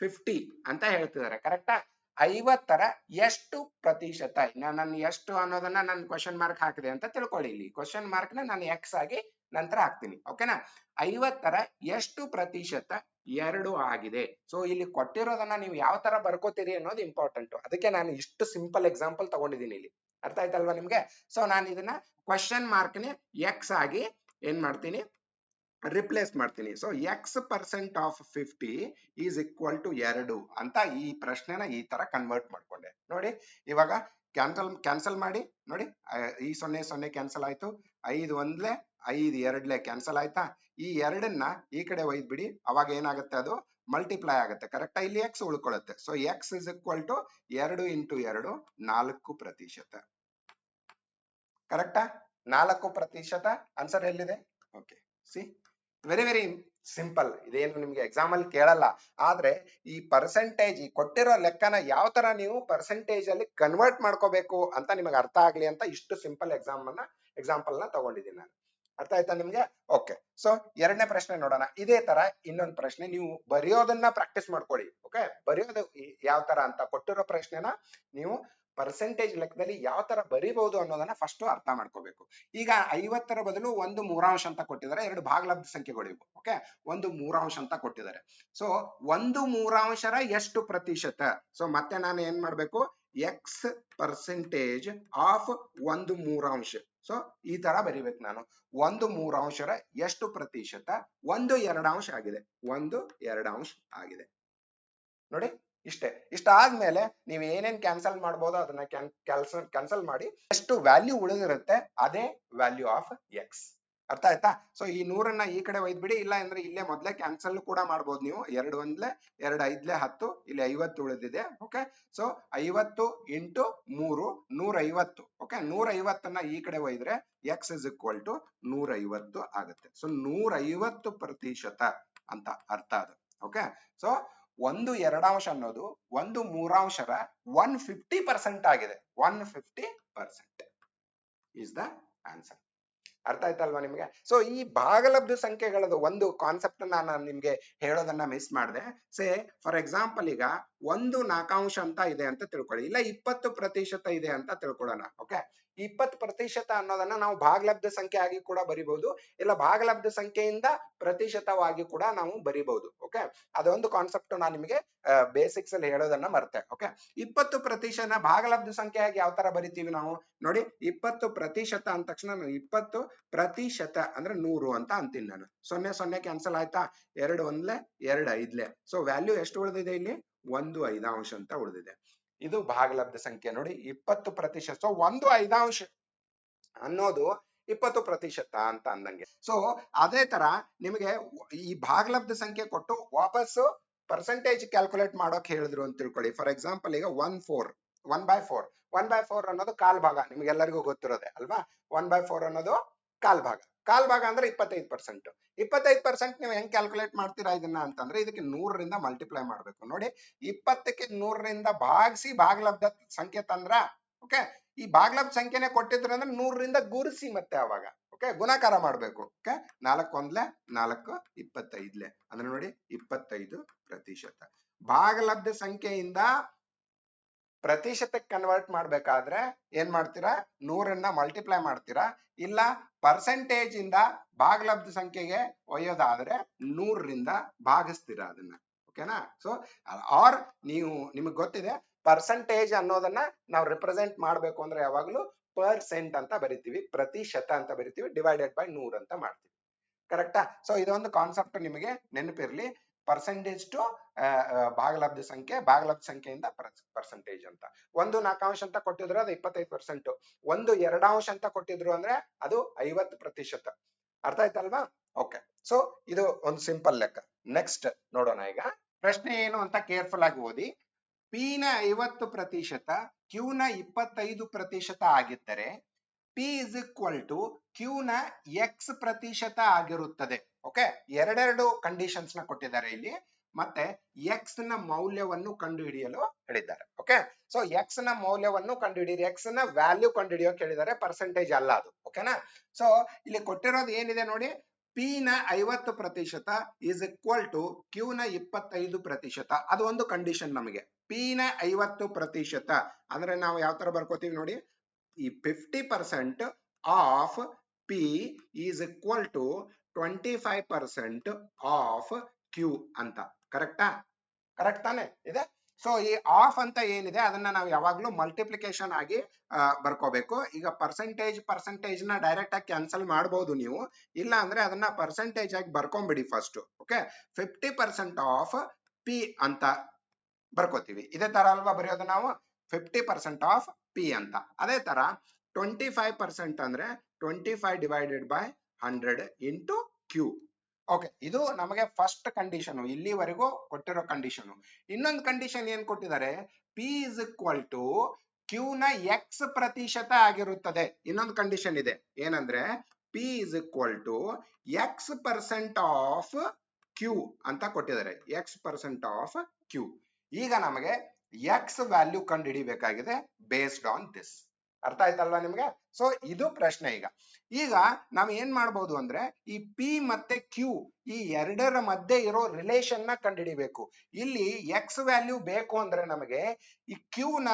50 ಅಂತ ಹೇಳ್ತಿದ್ದಾರೆ. ಕರೆಕ್ಟಾ? 50ರ ಎಷ್ಟು ಪ್ರತಿಶತ, ನಾನು ಎಷ್ಟು ಅನ್ನೋದನ್ನ ನಾನು ಕ್ವಶನ್ ಮಾರ್ಕ್ ಹಾಕಿದೆ ಅಂತ ತಿಳ್ಕೊಳ್ಳಿ. ಇಲ್ಲಿ ಕ್ವಶನ್ ಮಾರ್ಕ್ ನ ನಾನು x ಆಗಿ ನಂತರ ಹಾಕ್ತೀನಿ. ಓಕೆನಾ? 50ರ ಎಷ್ಟು ಪ್ರತಿಶತ 2 ಆಗಿದೆ. ಸೊ ಇಲ್ಲಿ ಕೊಟ್ಟಿರೋದನ್ನ ನೀವು ಯಾವ ತರ ಬರ್ಕೋತೀರಿ ಅನ್ನೋದು ಇಂಪಾರ್ಟೆಂಟ್. ಅದಕ್ಕೆ ನಾನು ಇಷ್ಟು ಸಿಂಪಲ್ ಎಕ್ಸಾಂಪಲ್ ತಗೊಂಡಿದ್ದೀನಿ ಇಲ್ಲಿ. ಅರ್ಥ ಆಯ್ತಲ್ವಾ ನಿಮ್ಗೆ? ಸೊ ನಾನು ಇದನ್ನ ಕ್ವಶನ್ ಮಾರ್ಕ್ ನೇ x ಆಗಿ ಏನ್ ಮಾಡ್ತೀನಿ, ರಿಪ್ಲೇಸ್ ಮಾಡ್ತೀನಿ. So x% of 50 is equal to 2 ಅಂತ ಈ ಪ್ರಶ್ನೆನ ಈ ತರ ಕನ್ವರ್ಟ್ ಮಾಡ್ಕೊಂಡೆ. ನೋಡಿ ಇವಾಗ ಕ್ಯಾನ್ಸಲ್ ಮಾಡಿ ನೋಡಿ, ಈ 0 ಕ್ಯಾನ್ಸಲ್ ಆಯ್ತು, 5 ಒಂದ್ಲೆ 5 ಎರಡ್ಲೆ ಕ್ಯಾನ್ಸಲ್ ಆಯ್ತಾ. ಈ 2ನ್ನ ಈ ಕಡೆ ಒಯ್ದ್ ಬಿಡಿ, ಅವಾಗ ಏನಾಗುತ್ತೆ, ಅದು ಮಲ್ಟಿಪ್ಲೈ ಆಗುತ್ತೆ. ಕರೆಕ್ಟಾ? ಇಲ್ಲಿ x ಉಳ್ಕೊಳ್ಳುತ್ತೆ. So x is equal to 2 into 2 4%. ಕರೆಕ್ಟಾ? 4% ಆನ್ಸರ್ ಎಲ್ಲಿದೆ? Okay, see very simple. ಇದೇನು ನಿಮ್ಗೆ ಎಕ್ಸಾಮ್ ಅಲ್ಲಿ ಕೇಳಲ್ಲ, ಆದ್ರೆ ಈ ಪರ್ಸೆಂಟೇಜ್ ಈ ಕೊಟ್ಟಿರೋ ಲೆಕ್ಕನ ಯಾವ ತರ ನೀವು ಪರ್ಸೆಂಟೇಜ್ ಅಲ್ಲಿ ಕನ್ವರ್ಟ್ ಮಾಡ್ಕೋಬೇಕು ಅಂತ ನಿಮಗೆ ಅರ್ಥ ಆಗ್ಲಿ ಅಂತ ಇಷ್ಟು ಸಿಂಪಲ್ ಎಕ್ಸಾಂಪಲ್ ನ ತಗೊಂಡಿದ್ದೀನಿ ನಾನು. ಅರ್ಥ ಆಯ್ತಾ ನಿಮ್ಗೆ? ಓಕೆ, ಸೊ 2ನೇ ಪ್ರಶ್ನೆ ನೋಡೋಣ. ಇದೇ ತರ ಇನ್ನೊಂದು ಪ್ರಶ್ನೆ, ನೀವು ಬರೆಯೋದನ್ನ ಪ್ರಾಕ್ಟೀಸ್ ಮಾಡ್ಕೊಳ್ಳಿ. ಓಕೆ, ಬರೆಯೋದು ಯಾವ ತರ ಅಂತ ಕೊಟ್ಟಿರೋ ಪ್ರಶ್ನೆನ ನೀವು ಪರ್ಸೆಂಟೇಜ್ ಲೆಕ್ಕದಲ್ಲಿ ಯಾವ ತರ ಬರೀಬಹುದು ಅನ್ನೋದನ್ನ ಫಸ್ಟ್ ಅರ್ಥ ಮಾಡ್ಕೋಬೇಕು. ಈಗ 50ರ ಬದಲು 1/3 ಅಂತ ಕೊಟ್ಟಿದ್ದಾರೆ, 2 ಭಾಗಲಬ್ಧ ಸಂಖ್ಯೆಗಳು ಇವು. ಓಕೆ, 1/3 ಅಂತ ಕೊಟ್ಟಿದ್ದಾರೆ. ಸೊ 1/3ರ ಎಷ್ಟು ಪ್ರತಿಶತ? ಸೊ ಮತ್ತೆ ನಾನು ಏನ್ ಮಾಡ್ಬೇಕು, x% ಆಫ್ 1/3. ಸೊ ಈ ತರ ಬರಿಬೇಕು ನಾನು. 1/3ರ ಎಷ್ಟು ಪ್ರತಿಶತ 1/2 ಆಗಿದೆ, 1/2 ಆಗಿದೆ. ನೋಡಿ ಇಷ್ಟೇ. ಇಷ್ಟಾದ್ಮೇಲೆ ನೀವು ಏನೇನ್ ಕ್ಯಾನ್ಸಲ್ ಮಾಡ್ಬೋದು ಅದನ್ನ ಕ್ಯಾನ್ಸಲ್ ಮಾಡಿ ಎಷ್ಟು ವ್ಯಾಲ್ಯೂ ಉಳಿದಿರುತ್ತೆ ಅದೇ ವ್ಯಾಲ್ಯೂ ಆಫ್ x. ಅರ್ಥ ಆಯ್ತಾ? ಸೊ ಈ 100ನ್ನ ಈ ಕಡೆ ಒಯ್ದ್ ಬಿಡಿ, ಇಲ್ಲ ಅಂದ್ರೆ ಇಲ್ಲೇ ಮೊದ್ಲೇ ಕ್ಯಾನ್ಸಲ್ ಕೂಡ ಮಾಡ್ಬೋದು ನೀವು. 2 ಒಂದ್ಲೆ 2 5ಲೆ 10, ಇಲ್ಲಿ 50 ಉಳಿದಿದೆ. Okay, so 50 into 3 150. ಓಕೆ, 150ನ್ನ ಈ ಕಡೆ ಒಯ್ದ್ರೆ x ಇಸ್ ಈಕ್ವಲ್ ಟು 150 ಆಗುತ್ತೆ. ಸೊ 150% ಅಂತ ಅರ್ಥ ಅದು. ಓಕೆ, ಸೊ 1/2 ಅನ್ನೋದು 1/3ರ 150% ಆಗಿದೆ. 150% is the answer. ಅರ್ಥ ಆಯ್ತಲ್ವಾ ನಿಮ್ಗೆ? ಸೊ ಈ ಭಾಗಲಬ್ಧ ಸಂಖ್ಯೆಗಳದ್ದು ಒಂದು ಕಾನ್ಸೆಪ್ಟ್ ನಾನು ನಿಮ್ಗೆ ಹೇಳೋದನ್ನ ಮಿಸ್ ಮಾಡಿದೆ. ಸೇ ಫಾರ್ ಎಕ್ಸಾಂಪಲ್ ಈಗ 1/4 ಅಂತ ಇದೆ ಅಂತ ತಿಳ್ಕೊಳ್ಳಿ, ಇಲ್ಲ 20% ಇದೆ ಅಂತ ತಿಳ್ಕೊಳ್ಳೋಣ. ಓಕೆ, 20% ಅನ್ನೋದನ್ನ ನಾವು ಭಾಗಲಬ್ಧ ಸಂಖ್ಯೆ ಆಗಿ ಕೂಡ ಬರಿಬಹುದು, ಇಲ್ಲ ಭಾಗಲಬ್ಧ ಸಂಖ್ಯೆಯಿಂದ ಪ್ರತಿಶತವಾಗಿ ಕೂಡ ನಾವು ಬರಿಬಹುದು. ಓಕೆ, ಅದೊಂದು ಕಾನ್ಸೆಪ್ಟ್ ನಾನು ನಿಮಗೆ ಬೇಸಿಕ್ಸ್ ಅಲ್ಲಿ ಹೇಳೋದನ್ನ ಮರ್ತೆ. ಓಕೆ, 20% ಭಾಗಲಬ್ಧ ಸಂಖ್ಯೆಯಾಗಿ ಯಾವ ತರ ಬರಿತೀವಿ ನಾವು ನೋಡಿ. 20% ಅಂದ ತಕ್ಷಣ 20% ಅಂದ್ರೆ 100 ಅಂತ ಅಂತೀನಿ ನಾನು. 0 ಕ್ಯಾನ್ಸಲ್ ಆಯ್ತಾ, 2 1 2 5. ಸೊ ವ್ಯಾಲ್ಯೂ ಎಷ್ಟು ಉಳಿದಿದೆ ಇಲ್ಲಿ? 1/5 ಅಂತ ಉಳಿದಿದೆ. ಇದು ಭಾಗಲಬ್ಧ ಸಂಖ್ಯೆ ನೋಡಿ, 20%. ಸೊ 1/5 ಅನ್ನೋದು 20% ಅಂತ ಅಂದಂಗೆ. ಸೊ ಅದೇ ತರ ನಿಮಗೆ ಈ ಭಾಗಲಬ್ಧ ಸಂಖ್ಯೆ ಕೊಟ್ಟು ವಾಪಸ್ಸು ಪರ್ಸೆಂಟೇಜ್ ಕ್ಯಾಲ್ಕುಲೇಟ್ ಮಾಡೋಕೆ ಹೇಳಿದ್ರು ಅಂತ ತಿಳ್ಕೊಳ್ಳಿ. ಫಾರ್ ಎಕ್ಸಾಂಪಲ್ ಈಗ 1/4 ಅನ್ನೋದು ಕಾಲ್ ಭಾಗ, ನಿಮ್ಗೆಲ್ಲರಿಗೂ ಗೊತ್ತಿರೋದೆ ಅಲ್ವಾ. 1/4 ಅನ್ನೋದು ಕಾಲ್ ಭಾಗ. ಕಾಲ್ ಭಾಗ ಅಂದ್ರೆ 25%. 25% ನೀವು ಹೆಂಗ್ ಕ್ಯಾಲ್ಕುಲೇಟ್ ಮಾಡ್ತೀರಾ ಇದನ್ನ ಅಂತಂದ್ರೆ, ಇದಕ್ಕೆ 100ರಿಂದ ಮಲ್ಟಿಪ್ಲೈ ಮಾಡ್ಬೇಕು. ನೋಡಿ, 20ಕ್ಕೆ 100ರಿಂದ ಭಾಗಿಸಿ ಭಾಗಲಬ್ಧ ಸಂಖ್ಯೆ ತಂದ್ರ. ಓಕೆ, ಈ ಭಾಗಲಬ್ಧ ಸಂಖ್ಯೆನೆ ಕೊಟ್ಟಿದ್ರು ಅಂದ್ರೆ 100ರಿಂದ ಗುಣಿಸಿ ಮತ್ತೆ ಅವಾಗ ಓಕೆ ಗುಣಾಕಾರ ಮಾಡ್ಬೇಕು. ಓಕೆ, 4 1 4 25 ಅಂದ್ರೆ ನೋಡಿ 25%. ಭಾಗಲಬ್ಧ ಸಂಖ್ಯೆಯಿಂದ ಪ್ರತಿಶತಕ್ಕೆ ಕನ್ವರ್ಟ್ ಮಾಡ್ಬೇಕಾದ್ರೆ ಏನ್ ಮಾಡ್ತೀರಾ? 100ನ್ನ ಮಲ್ಟಿಪ್ಲೈ ಮಾಡ್ತೀರಾ, ಇಲ್ಲ ಪರ್ಸೆಂಟೇಜ್ ಇಂದ ಭಾಗಲಬ್ಧ ಸಂಖ್ಯೆಗೆ ಒಯ್ಯೋದಾದ್ರೆ 100ರಿಂದ ಭಾಗಿಸ್ತೀರಾ ಅದನ್ನ. ಓಕೆನಾ? ಸೊ ಆರ್ ನಿಮಗೆ ಗೊತ್ತಿದೆ ಪರ್ಸೆಂಟೇಜ್ ಅನ್ನೋದನ್ನ ನಾವು ರಿಪ್ರೆಸೆಂಟ್ ಮಾಡ್ಬೇಕು ಅಂದ್ರೆ ಯಾವಾಗ್ಲೂ ಪರ್ಸೆಂಟ್ ಅಂತ ಬರಿತೀವಿ, ಪ್ರತಿಶತ ಅಂತ ಬರಿತೀವಿ, ಡಿವೈಡೆಡ್ ಬೈ 100 ಅಂತ ಮಾಡ್ತೀವಿ. ಕರೆಕ್ಟಾ? ಸೊ ಇದೊಂದು ಕಾನ್ಸೆಪ್ಟ್ ನಿಮಗೆ ನೆನಪಿರ್ಲಿ. ಪರ್ಸೆಂಟೇಜ್ ಟು ಭಾಗಲಬ್ಧ ಸಂಖ್ಯೆ, ಭಾಗಲಬ್ಧ ಸಂಖ್ಯೆಯಿಂದ ಪರ್ಸೆಂಟೇಜ್ ಅಂತ. 1/4 ಅಂತ ಕೊಟ್ಟಿದ್ರು ಅದು 25%, 1/2 ಅಂತ ಕೊಟ್ಟಿದ್ರು ಅಂದ್ರೆ ಅದು 50%. ಅರ್ಥ ಆಯ್ತಲ್ವಾ? ಓಕೆ, ಸೊ ಇದು ಒಂದು ಸಿಂಪಲ್ ಲೆಕ್ಕ. ನೆಕ್ಸ್ಟ್ ನೋಡೋಣ. ಈಗ ಪ್ರಶ್ನೆ ಏನು ಅಂತ ಕೇರ್ಫುಲ್ ಆಗಿ ಓದಿ. ಪಿ ನ 50%, ಕ್ಯೂ ನ 25% ಆಗಿದ್ದರೆ P is equal to Q ನ X% ಆಗಿರುತ್ತದೆ. ಓಕೆ, ಎರಡೆರಡು ಕಂಡೀಷನ್ಸ್ ನ ಕೊಟ್ಟಿದ್ದಾರೆ ಇಲ್ಲಿ, ಮತ್ತೆ ಎಕ್ಸ್ ನ ಮೌಲ್ಯವನ್ನು ಕಂಡುಹಿಡಿಯಲು ಹೇಳಿದ್ದಾರೆ. ಓಕೆ, ಸೊ ಎಕ್ಸ್ ನ ಮೌಲ್ಯವನ್ನು ಕಂಡುಹಿಡಿಯಿರಿ, ಎಕ್ಸ್ ನ ವ್ಯಾಲ್ಯೂ ಕಂಡುಹಿಡಿಯೋಕೆ ಹೇಳಿದ್ದಾರೆ, ಪರ್ಸೆಂಟೇಜ್ ಅಲ್ಲ ಅದು. ಓಕೆನಾ? ಸೊ ಇಲ್ಲಿ ಕೊಟ್ಟಿರೋದು ಏನಿದೆ ನೋಡಿ, ಪಿ ನ 50% ಇಸ್ ಈಕ್ವಲ್ ಟು ಕ್ಯೂ ನ 25%. ಅದು ಒಂದು ಕಂಡೀಷನ್ ನಮಗೆ. ಪಿ ನ 50% ಅಂದ್ರೆ ನಾವು ಯಾವ ತರ ಬರ್ಕೋತೀವಿ ನೋಡಿ, ಈ 50% of P is equal to 25% of Q ಅಂತ. ಕರೆಕ್ಟಾ? ಕರೆಕ್ಟ್ ತಾನೆ ಇದೆ? ಸೊ ಈ ಆಫ್ ಅಂತ ಏನಿದೆ ಅದನ್ನ ನಾವು ಯಾವಾಗ್ಲೂ ಮಲ್ಟಿಪ್ಲಿಕೇಶನ್ ಆಗಿ ಬರ್ಕೋಬೇಕು. ಈಗ ಪರ್ಸೆಂಟೇಜ್ ನ ಡೈರೆಕ್ಟ್ ಆಗಿ ಕ್ಯಾನ್ಸಲ್ ಮಾಡಬಹುದು ನೀವು, ಇಲ್ಲ ಅಂದ್ರೆ ಅದನ್ನ ಪರ್ಸೆಂಟೇಜ್ ಆಗಿ ಬರ್ಕೊಂಬಿಡಿ ಫಸ್ಟ್. ಓಕೆ, 50% ಆಫ್ ಪಿ ಅಂತ ಬರ್ಕೋತೀವಿ. ಇದೇ ತರ ಅಲ್ವಾ ಬರೆಯೋದು ನಾವು, 50% ಆಫ್ ಪಿ ಅಂತ. ಅದೇ ತರ 25% ಅಂದ್ರೆ 25 divided by 100 into Q. Okay, ಇದು ನಮಗೆ ಫಸ್ಟ್ ಕಂಡೀಷನ್, ಇಲ್ಲಿವರೆಗೂ ಕೊಟ್ಟಿರೋ ಕಂಡೀಷನ್. ಇನ್ನೊಂದು ಕಂಡೀಷನ್ ಏನ್ ಕೊಟ್ಟಿದ್ದಾರೆ, P is equal to Q ನ X% ಆಗಿರುತ್ತದೆ. ಇನ್ನೊಂದು ಕಂಡೀಷನ್ ಇದೆ, ಏನಂದ್ರೆ P is equal to X% of Q ಅಂತ ಕೊಟ್ಟಿದ್ದಾರೆ, X% ಆಫ್ ಕ್ಯೂ. ಈಗ ನಮಗೆ ಎಕ್ಸ್ ವ್ಯಾಲ್ಯೂ ಕಂಡು ಹಿಡಿಬೇಕಾಗಿದೆ ಬೇಸ್ಡ್ ಆನ್ ದಿಸ್. ಅರ್ಥ ಆಯ್ತಲ್ವಾ ನಿಮ್ಗೆ? ಸೊ ಇದು ಪ್ರಶ್ನೆ. ಈಗ ನಾವ್ ಏನ್ ಮಾಡ್ಬೋದು ಅಂದ್ರೆ, ಈ ಪಿ ಮತ್ತೆ ಕ್ಯೂ ಈ ಎರಡರ ಮಧ್ಯೆ ಇರೋ ರಿಲೇಶನ್ ನ ಕಂಡುಹಿಡಿಬೇಕು. ಇಲ್ಲಿ ಎಕ್ಸ್ ವ್ಯಾಲ್ಯೂ ಬೇಕು ಅಂದ್ರೆ ನಮಗೆ ಈ ಕ್ಯೂ ನ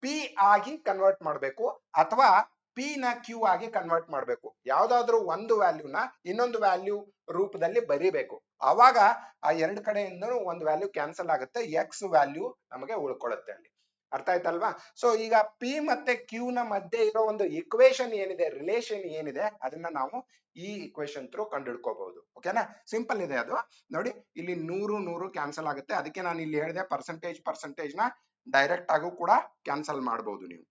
ಪಿ ಆಗಿ ಕನ್ವರ್ಟ್ ಮಾಡ್ಬೇಕು, ಅಥವಾ ಪಿ ನ ಕ್ಯೂ ಆಗಿ ಕನ್ವರ್ಟ್ ಮಾಡ್ಬೇಕು. ಯಾವ್ದಾದ್ರು ಒಂದು ವ್ಯಾಲ್ಯೂನ ಇನ್ನೊಂದು ವ್ಯಾಲ್ಯೂ ರೂಪದಲ್ಲಿ ಬರಿಬೇಕು. ಅವಾಗ ಆ ಎರಡು ಕಡೆಯಿಂದ ಒಂದು ವ್ಯಾಲ್ಯೂ ಕ್ಯಾನ್ಸಲ್ ಆಗುತ್ತೆ, ಎಕ್ಸ್ ವ್ಯಾಲ್ಯೂ ನಮಗೆ ಉಳ್ಕೊಳ್ಳುತ್ತೆ ಅಲ್ಲಿ. ಅರ್ಥ ಆಯ್ತಲ್ವಾ? ಸೊ ಈಗ ಪಿ ಮತ್ತೆ ಕ್ಯೂ ನ ಮಧ್ಯೆ ಇರೋ ಒಂದು ಇಕ್ವೇಶನ್ ಏನಿದೆ, ರಿಲೇಶನ್ ಏನಿದೆ, ಅದನ್ನ ನಾವು ಈ ಇಕ್ವೇಶನ್ ಥ್ರೂ ಕಂಡುಹಿಡ್ಕೋಬಹುದು. ಓಕೆನಾ? ಸಿಂಪಲ್ ಇದೆ ಅದು. ನೋಡಿ, ಇಲ್ಲಿ 100 ಕ್ಯಾನ್ಸಲ್ ಆಗುತ್ತೆ, ಅದಕ್ಕೆ ನಾನು ಇಲ್ಲಿ ಹೇಳಿದೆ ಪರ್ಸೆಂಟೇಜ್ ನ ಡೈರೆಕ್ಟ್ ಆಗು ಕೂಡ ಕ್ಯಾನ್ಸಲ್ ಮಾಡಬಹುದು ನೀವು.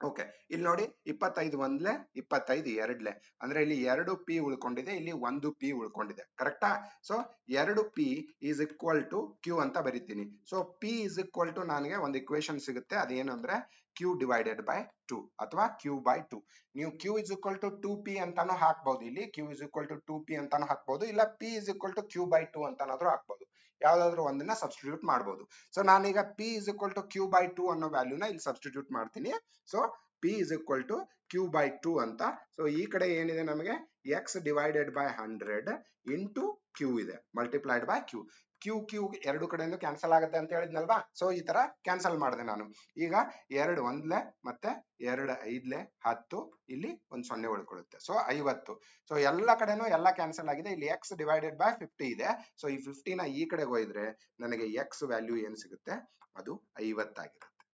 ಓಕೆ, ಇಲ್ಲಿ ನೋಡಿ 25 1 25 2 ಅಂದ್ರೆ ಇಲ್ಲಿ 2 ಪಿ ಉಳ್ಕೊಂಡಿದೆ, ಇಲ್ಲಿ 1 ಪಿ ಉಳ್ಕೊಂಡಿದೆ. ಕರೆಕ್ಟಾ? So 2 P is equal to Q ಅಂತ ಬರಿತೀನಿ. So P is equal to ನನಗೆ ಒಂದು ಇಕ್ವೇಶನ್ ಸಿಗುತ್ತೆ, ಅದೇನು ಅಂದ್ರೆ ಕ್ಯೂ ಡಿವೈಡೆಡ್ ಬೈ 2 ಅಥವಾ ಕ್ಯೂ ಬೈ 2. ನೀವು Q is equal to 2p ಅಂತಾನು ಹಾಕ್ಬಹುದು, ಇಲ್ಲಿ Q is equal to 2p ಅಂತಾನು ಹಾಕ್ಬಹುದು, ಇಲ್ಲ P is equal to Q by 2 ಅಂತಾನಾದ್ರೂ ಹಾಕ್ಬಹುದು. ಯಾವ್ದಾದ್ರು ಒಂದನ್ನ ಸಬ್ಸ್ಟಿಟ್ಯೂಟ್ ಮಾಡಬಹುದು. ಸೊ ನಾನೀಗ P is equal to Q by 2 ಅನ್ನೋ ವ್ಯಾಲ್ಯೂನ ಇಲ್ಲಿ ಸಬ್ಸ್ಟಿಟ್ಯೂಟ್ ಮಾಡ್ತೀನಿ. So P is equal to Q by 2 ಅಂತ. ಸೊ ಈ ಕಡೆ ಏನಿದೆ ನಮಗೆ X divided by 100 into Q ಇದೆ multiplied by Q. Q Q ಎರಡು ಕಡೆಯಿಂದ ಕ್ಯಾನ್ಸಲ್ ಆಗುತ್ತೆ ಅಂತ ಹೇಳಿದ್ನಲ್ವಾ, ಸೊ ಈ ತರ ಕ್ಯಾನ್ಸಲ್ ಮಾಡಿದೆ ನಾನು. ಈಗ 2 ಒಂದ್ಲೆ ಮತ್ತೆ 2 5ಲೆ 10, ಇಲ್ಲಿ ಒಂದು 0 ಉಳ್ಕೊಳ್ಳುತ್ತೆ, ಸೊ 50. ಸೊ ಎಲ್ಲ ಕಡೆನೂ ಎಲ್ಲ ಕ್ಯಾನ್ಸಲ್ ಆಗಿದೆ. ಇಲ್ಲಿ ಎಕ್ಸ್ ಡಿವೈಡೆಡ್ ಬೈ 50 ಇದೆ. ಸೊ ಈ 50ನ ಈ ಕಡೆಗೆ ಹೋಯ್ದ್ರೆ ನನಗೆ ಎಕ್ಸ್ ವ್ಯಾಲ್ಯೂ ಏನ್ ಸಿಗುತ್ತೆ, ಅದು 50 ಆಗಿರುತ್ತೆ.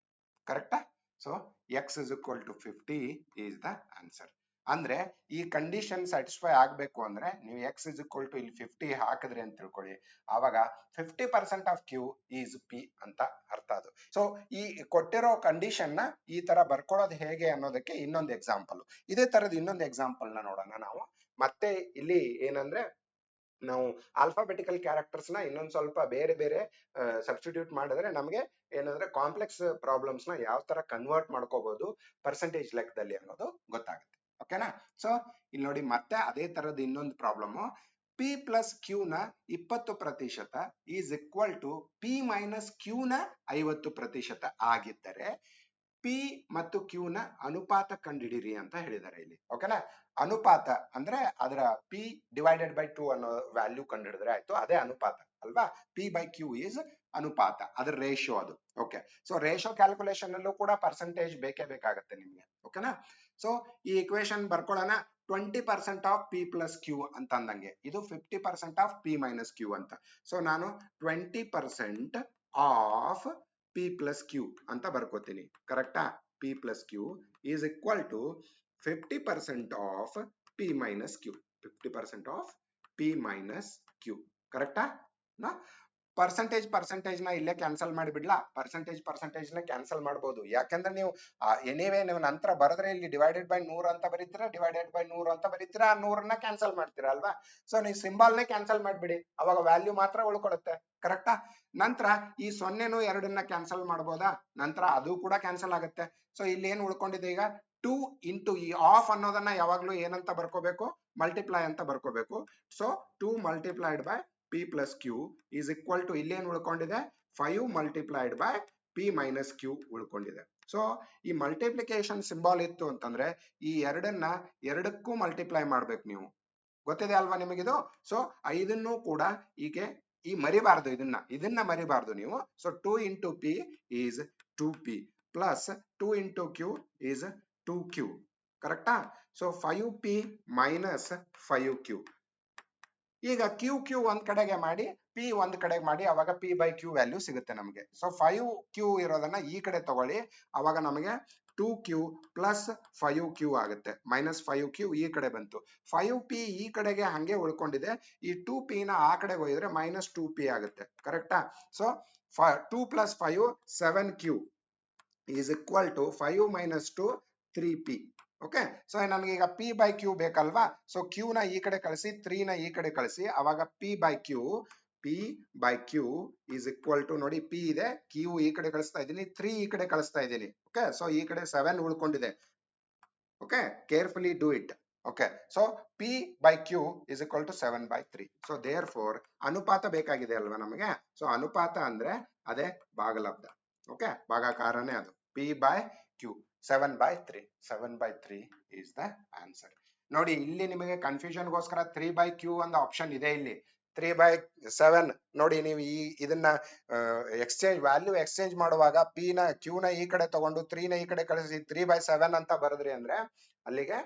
ಕರೆಕ್ಟಾ? So X is equal to 50 is the answer. ಅಂದ್ರೆ ಈ ಕಂಡೀಷನ್ ಸ್ಯಾಟಿಸ್ಫೈ ಆಗ್ಬೇಕು ಅಂದ್ರೆ ನೀವು ಎಕ್ಸ್ ಇಸ್ ಈಕ್ವಲ್ ಟು ಇಲ್ಲಿ 50 ಹಾಕಿದ್ರಿ ಅಂತ ತಿಳ್ಕೊಳ್ಳಿ, ಆವಾಗ 50% ಆಫ್ ಕ್ಯೂ ಈಸ್ ಪಿ ಅಂತ ಅರ್ಥ ಅದು. ಸೊ ಈ ಕೊಟ್ಟಿರೋ ಕಂಡೀಷನ್ ನ ಈ ತರ ಬರ್ಕೊಳ್ಳೋದು ಹೇಗೆ ಅನ್ನೋದಕ್ಕೆ ಇನ್ನೊಂದು ಎಕ್ಸಾಂಪಲ್, ಇದೇ ತರದ ಇನ್ನೊಂದು ಎಕ್ಸಾಂಪಲ್ ನ ನೋಡೋಣ ನಾವು. ಮತ್ತೆ ಇಲ್ಲಿ ಏನಂದ್ರೆ ನಾವು ಆಲ್ಫಾಬೆಟಿಕಲ್ ಕ್ಯಾರೆಕ್ಟರ್ಸ್ ನ ಇನ್ನೊಂದ್ ಸ್ವಲ್ಪ ಬೇರೆ ಬೇರೆ ಸಬ್ಸ್ಟಿಟ್ಯೂಟ್ ಮಾಡಿದ್ರೆ ನಮಗೆ ಏನಂದ್ರೆ ಕಾಂಪ್ಲೆಕ್ಸ್ ಪ್ರಾಬ್ಲಮ್ಸ್ ನ ಯಾವ ತರ ಕನ್ವರ್ಟ್ ಮಾಡ್ಕೋಬಹುದು ಪರ್ಸೆಂಟೇಜ್ ಲೆಕ್ಕದಲ್ಲಿ ಅನ್ನೋದು ಗೊತ್ತಾಗುತ್ತೆ. ಓಕೆನಾ? ಸೊ ಇಲ್ಲಿ ನೋಡಿ ಮತ್ತೆ ಅದೇ ತರದ ಇನ್ನೊಂದು ಪ್ರಾಬ್ಲಮ್. ಪಿ ಪ್ಲಸ್ ಕ್ಯೂ ನ 20% is equal to P minus Q ನ 50% ಆಗಿದ್ದರೆ ಪಿ ಮತ್ತು ಕ್ಯೂ ನ ಅನುಪಾತ ಕಂಡುಹಿಡಿಯಿರಿ ಅಂತ ಹೇಳಿದ್ದಾರೆ ಇಲ್ಲಿ. ಓಕೆನಾ? ಅನುಪಾತ ಅಂದ್ರೆ ಅದರ ಪಿ ಡಿವೈಡೆಡ್ ಬೈ 2 ಅನ್ನೋ ವ್ಯಾಲ್ಯೂ ಕಂಡುಹಿಡಿದ್ರೆ ಆಯ್ತು, ಅದೇ ಅನುಪಾತ ಅಲ್ವಾ. ಪಿ ಬೈ ಕ್ಯೂ ಈಸ್ ಅನುಪಾತ, ಅದ್ರ ರೇಷಿಯೋ ಅದು. ಓಕೆ, ಸೊ ರೇಷಿಯೋ ಕ್ಯಾಲ್ಕುಲೇಷನ್ ಅಲ್ಲೂ ಕೂಡ ಪರ್ಸೆಂಟೇಜ್ ಬೇಕೇ ಬೇಕಾಗತ್ತೆ ನಿಮ್ಗೆ. ಓಕೆನಾ? ಸೊ ಈ ಇಕ್ವೇಶನ್ ಬರ್ಕೊಳ್ಳೋಣ. 20% ಆಫ್ ಪಿ ಪ್ಲಸ್ ಕ್ಯೂ ಅಂತ ಅಂದಂಗೆ ಇದು 50% ಆಫ್ ಪಿ ಮೈನಸ್ ಕ್ಯೂ ಅಂತ. ಸೊ ನಾನು 20% ಆಫ್ ಪಿ ಪ್ಲಸ್ ಕ್ಯೂ ಅಂತ ಬರ್ಕೋತೀನಿ. ಕರೆಕ್ಟಾ? P plus Q is equal to 50% of P minus Q. 50% of P minus Q. ಕರೆಕ್ಟಾ? ಪರ್ಸೆಂಟೇಜ್ ನ ಇಲ್ಲೇ ಕ್ಯಾನ್ಸಲ್ ಮಾಡಿಬಿಡ್ಲಾ? ಪರ್ಸೆಂಟೇಜ್ ನ ಕ್ಯಾನ್ಸಲ್ ಮಾಡಬಹುದು, ಯಾಕಂದ್ರೆ ನೀವು ಎನಿವೇ ನೀವು ನಂತರ ಬರೆದ್ರೆ ಇಲ್ಲಿ ಡಿವೈಡೆಡ್ ಬೈ 100 ಅಂತ ಬರೀತೀರಾ, ಡಿವೈಡೆಡ್ ಬೈ 100 ಅಂತ ಬರೀತೀರಾ, ಆ 100ನ್ನ ಕ್ಯಾನ್ಸಲ್ ಮಾಡ್ತೀರಾ ಅಲ್ವಾ. ಸೊ ನೀವು ಸಿಂಬಲ್ ನೇ ಕ್ಯಾನ್ಸಲ್ ಮಾಡ್ಬಿಡಿ, ಅವಾಗ ವ್ಯಾಲ್ಯೂ ಮಾತ್ರ ಉಳ್ಕೊಳುತ್ತೆ. ಕರೆಕ್ಟಾ? ನಂತರ ಈ 0 2ನ್ನ ಕ್ಯಾನ್ಸಲ್ ಮಾಡಬಹುದಾ? ನಂತರ ಅದು ಕೂಡ ಕ್ಯಾನ್ಸಲ್ ಆಗುತ್ತೆ. ಸೊ ಇಲ್ಲಿ ಏನ್ ಉಳ್ಕೊಂಡಿದೆ ಈಗ 2 ಇಂಟು ಈ ಆಫ್ ಅನ್ನೋದನ್ನ ಯಾವಾಗ್ಲೂ ಏನಂತ ಬರ್ಕೋಬೇಕು, ಮಲ್ಟಿಪ್ಲೈ ಅಂತ ಬರ್ಕೋಬೇಕು. So 2 multiplied by P plus Q is equal to ಇಲ್ಲಿ ಏನ್ ಉಳ್ಕೊಂಡಿದೆ 5 multiplied by P minus Q ಉಳ್ಕೊಂಡಿದೆ. ಸೊ ಈ ಮಲ್ಟಿಪ್ಲಿಕೇಶನ್ ಸಿಂಬಾಲ್ ಇತ್ತು ಅಂತಂದ್ರೆ ಈ ಎರಡನ್ನ ಎರಡಕ್ಕೂ ಮಲ್ಟಿಪ್ಲೈ ಮಾಡ್ಬೇಕು ನೀವು. ಗೊತ್ತಿದೆ ಅಲ್ವಾ ನಿಮಗಿದು? ಸೊ 5ನ್ನು ಕೂಡ ಹೀಗೆ ಈ ಮರಿಬಾರ್ದು, ಇದನ್ನ ಮರಿಬಾರ್ದು ನೀವು. So 2 into P is 2p plus 2 into Q is 2q. ಕರೆಕ್ಟಾ? So 5p minus 5q. ಈಗ ಕ್ಯೂ ಕ್ಯೂ ಒಂದ್ ಕಡೆಗೆ ಮಾಡಿ, ಪಿ ಒಂದ್ ಕಡೆಗೆ ಮಾಡಿ, ಅವಾಗ ಪಿ ಬೈ ಕ್ಯೂ ವ್ಯಾಲ್ಯೂ ಸಿಗುತ್ತೆ ನಮಗೆ. ಸೊ 5q ಇರೋದನ್ನ ಈ ಕಡೆ ತಗೊಳ್ಳಿ, ಅವಾಗ ನಮಗೆ 2q ಪ್ಲಸ್ 5q ಆಗುತ್ತೆ. ಮೈನಸ್ 5q ಈ ಕಡೆ ಬಂತು. 5p ಈ ಕಡೆಗೆ ಹಂಗೆ ಉಳ್ಕೊಂಡಿದೆ. ಈ 2p ನ ಆ ಕಡೆಗೆ ಹೋಗಿದ್ರೆ ಮೈನಸ್ 2p ಆಗುತ್ತೆ. ಕರೆಕ್ಟಾ? So 2 plus 5 7q is equal to 5 minus 2 3p. Okay, so ನಮ್ಗೆ ಈಗ ಪಿ ಬೈ ಕ್ಯೂ ಬೇಕಲ್ವಾ. ಸೊ ಕ್ಯೂ ನ ಈ ಕಡೆ ಕಳಿಸಿ, 3 ನ ಈ ಕಡೆ ಕಳಿಸಿ, ಅವಾಗ P by Q is equal to ನೋಡಿ ಪಿ ಇದೆ, ಕ್ಯೂ ಈ ಕಡೆ ಕಳಿಸ್ತಾ ಇದ್ದೀನಿ, 3 ಈ ಕಡೆ ಕಳಿಸ್ತಾ ಇದ್ದೀನಿ. ಓಕೆ, ಸೊ ಈ ಕಡೆ 7 ಉಳ್ಕೊಂಡಿದೆ. Okay, carefully do it. Okay, so P by Q is equal to 7 by 3. So therefore ಅನುಪಾತ ಬೇಕಾಗಿದೆ ಅಲ್ವಾ ನಮಗೆ. ಸೊ ಅನುಪಾತ ಅಂದ್ರೆ ಅದೇ ಭಾಗಲಬ್ಧ. ಓಕೆ, ಭಾಗಾಕಾರನೇ ಅದು. P by Q 7 by 3. 7 by 3 is the answer. ನೋಡಿ ಇಲ್ಲಿ ನಿಮಗೆ ಕನ್ಫ್ಯೂಷನ್ ಗೋಸ್ಕರ 3 by q ಒಂದು ಆಪ್ಷನ್ ಇದೆ ಇಲ್ಲಿ. 3 by 7 ನೋಡಿ, ನೀವು ಈ ಇದನ್ನ ವ್ಯಾಲ್ಯೂ ಎಕ್ಸ್ಚೇಂಜ್ ಮಾಡುವಾಗ p ನ q ನ ಈ ಕಡೆ ತಗೊಂಡು 3 ನ ಈ ಕಡೆ ಕಳಿಸಿ 3 by 7 ಅಂತ ಬರೆದ್ರಿ ಅಂದ್ರೆ ಅಲ್ಲಿಗೆ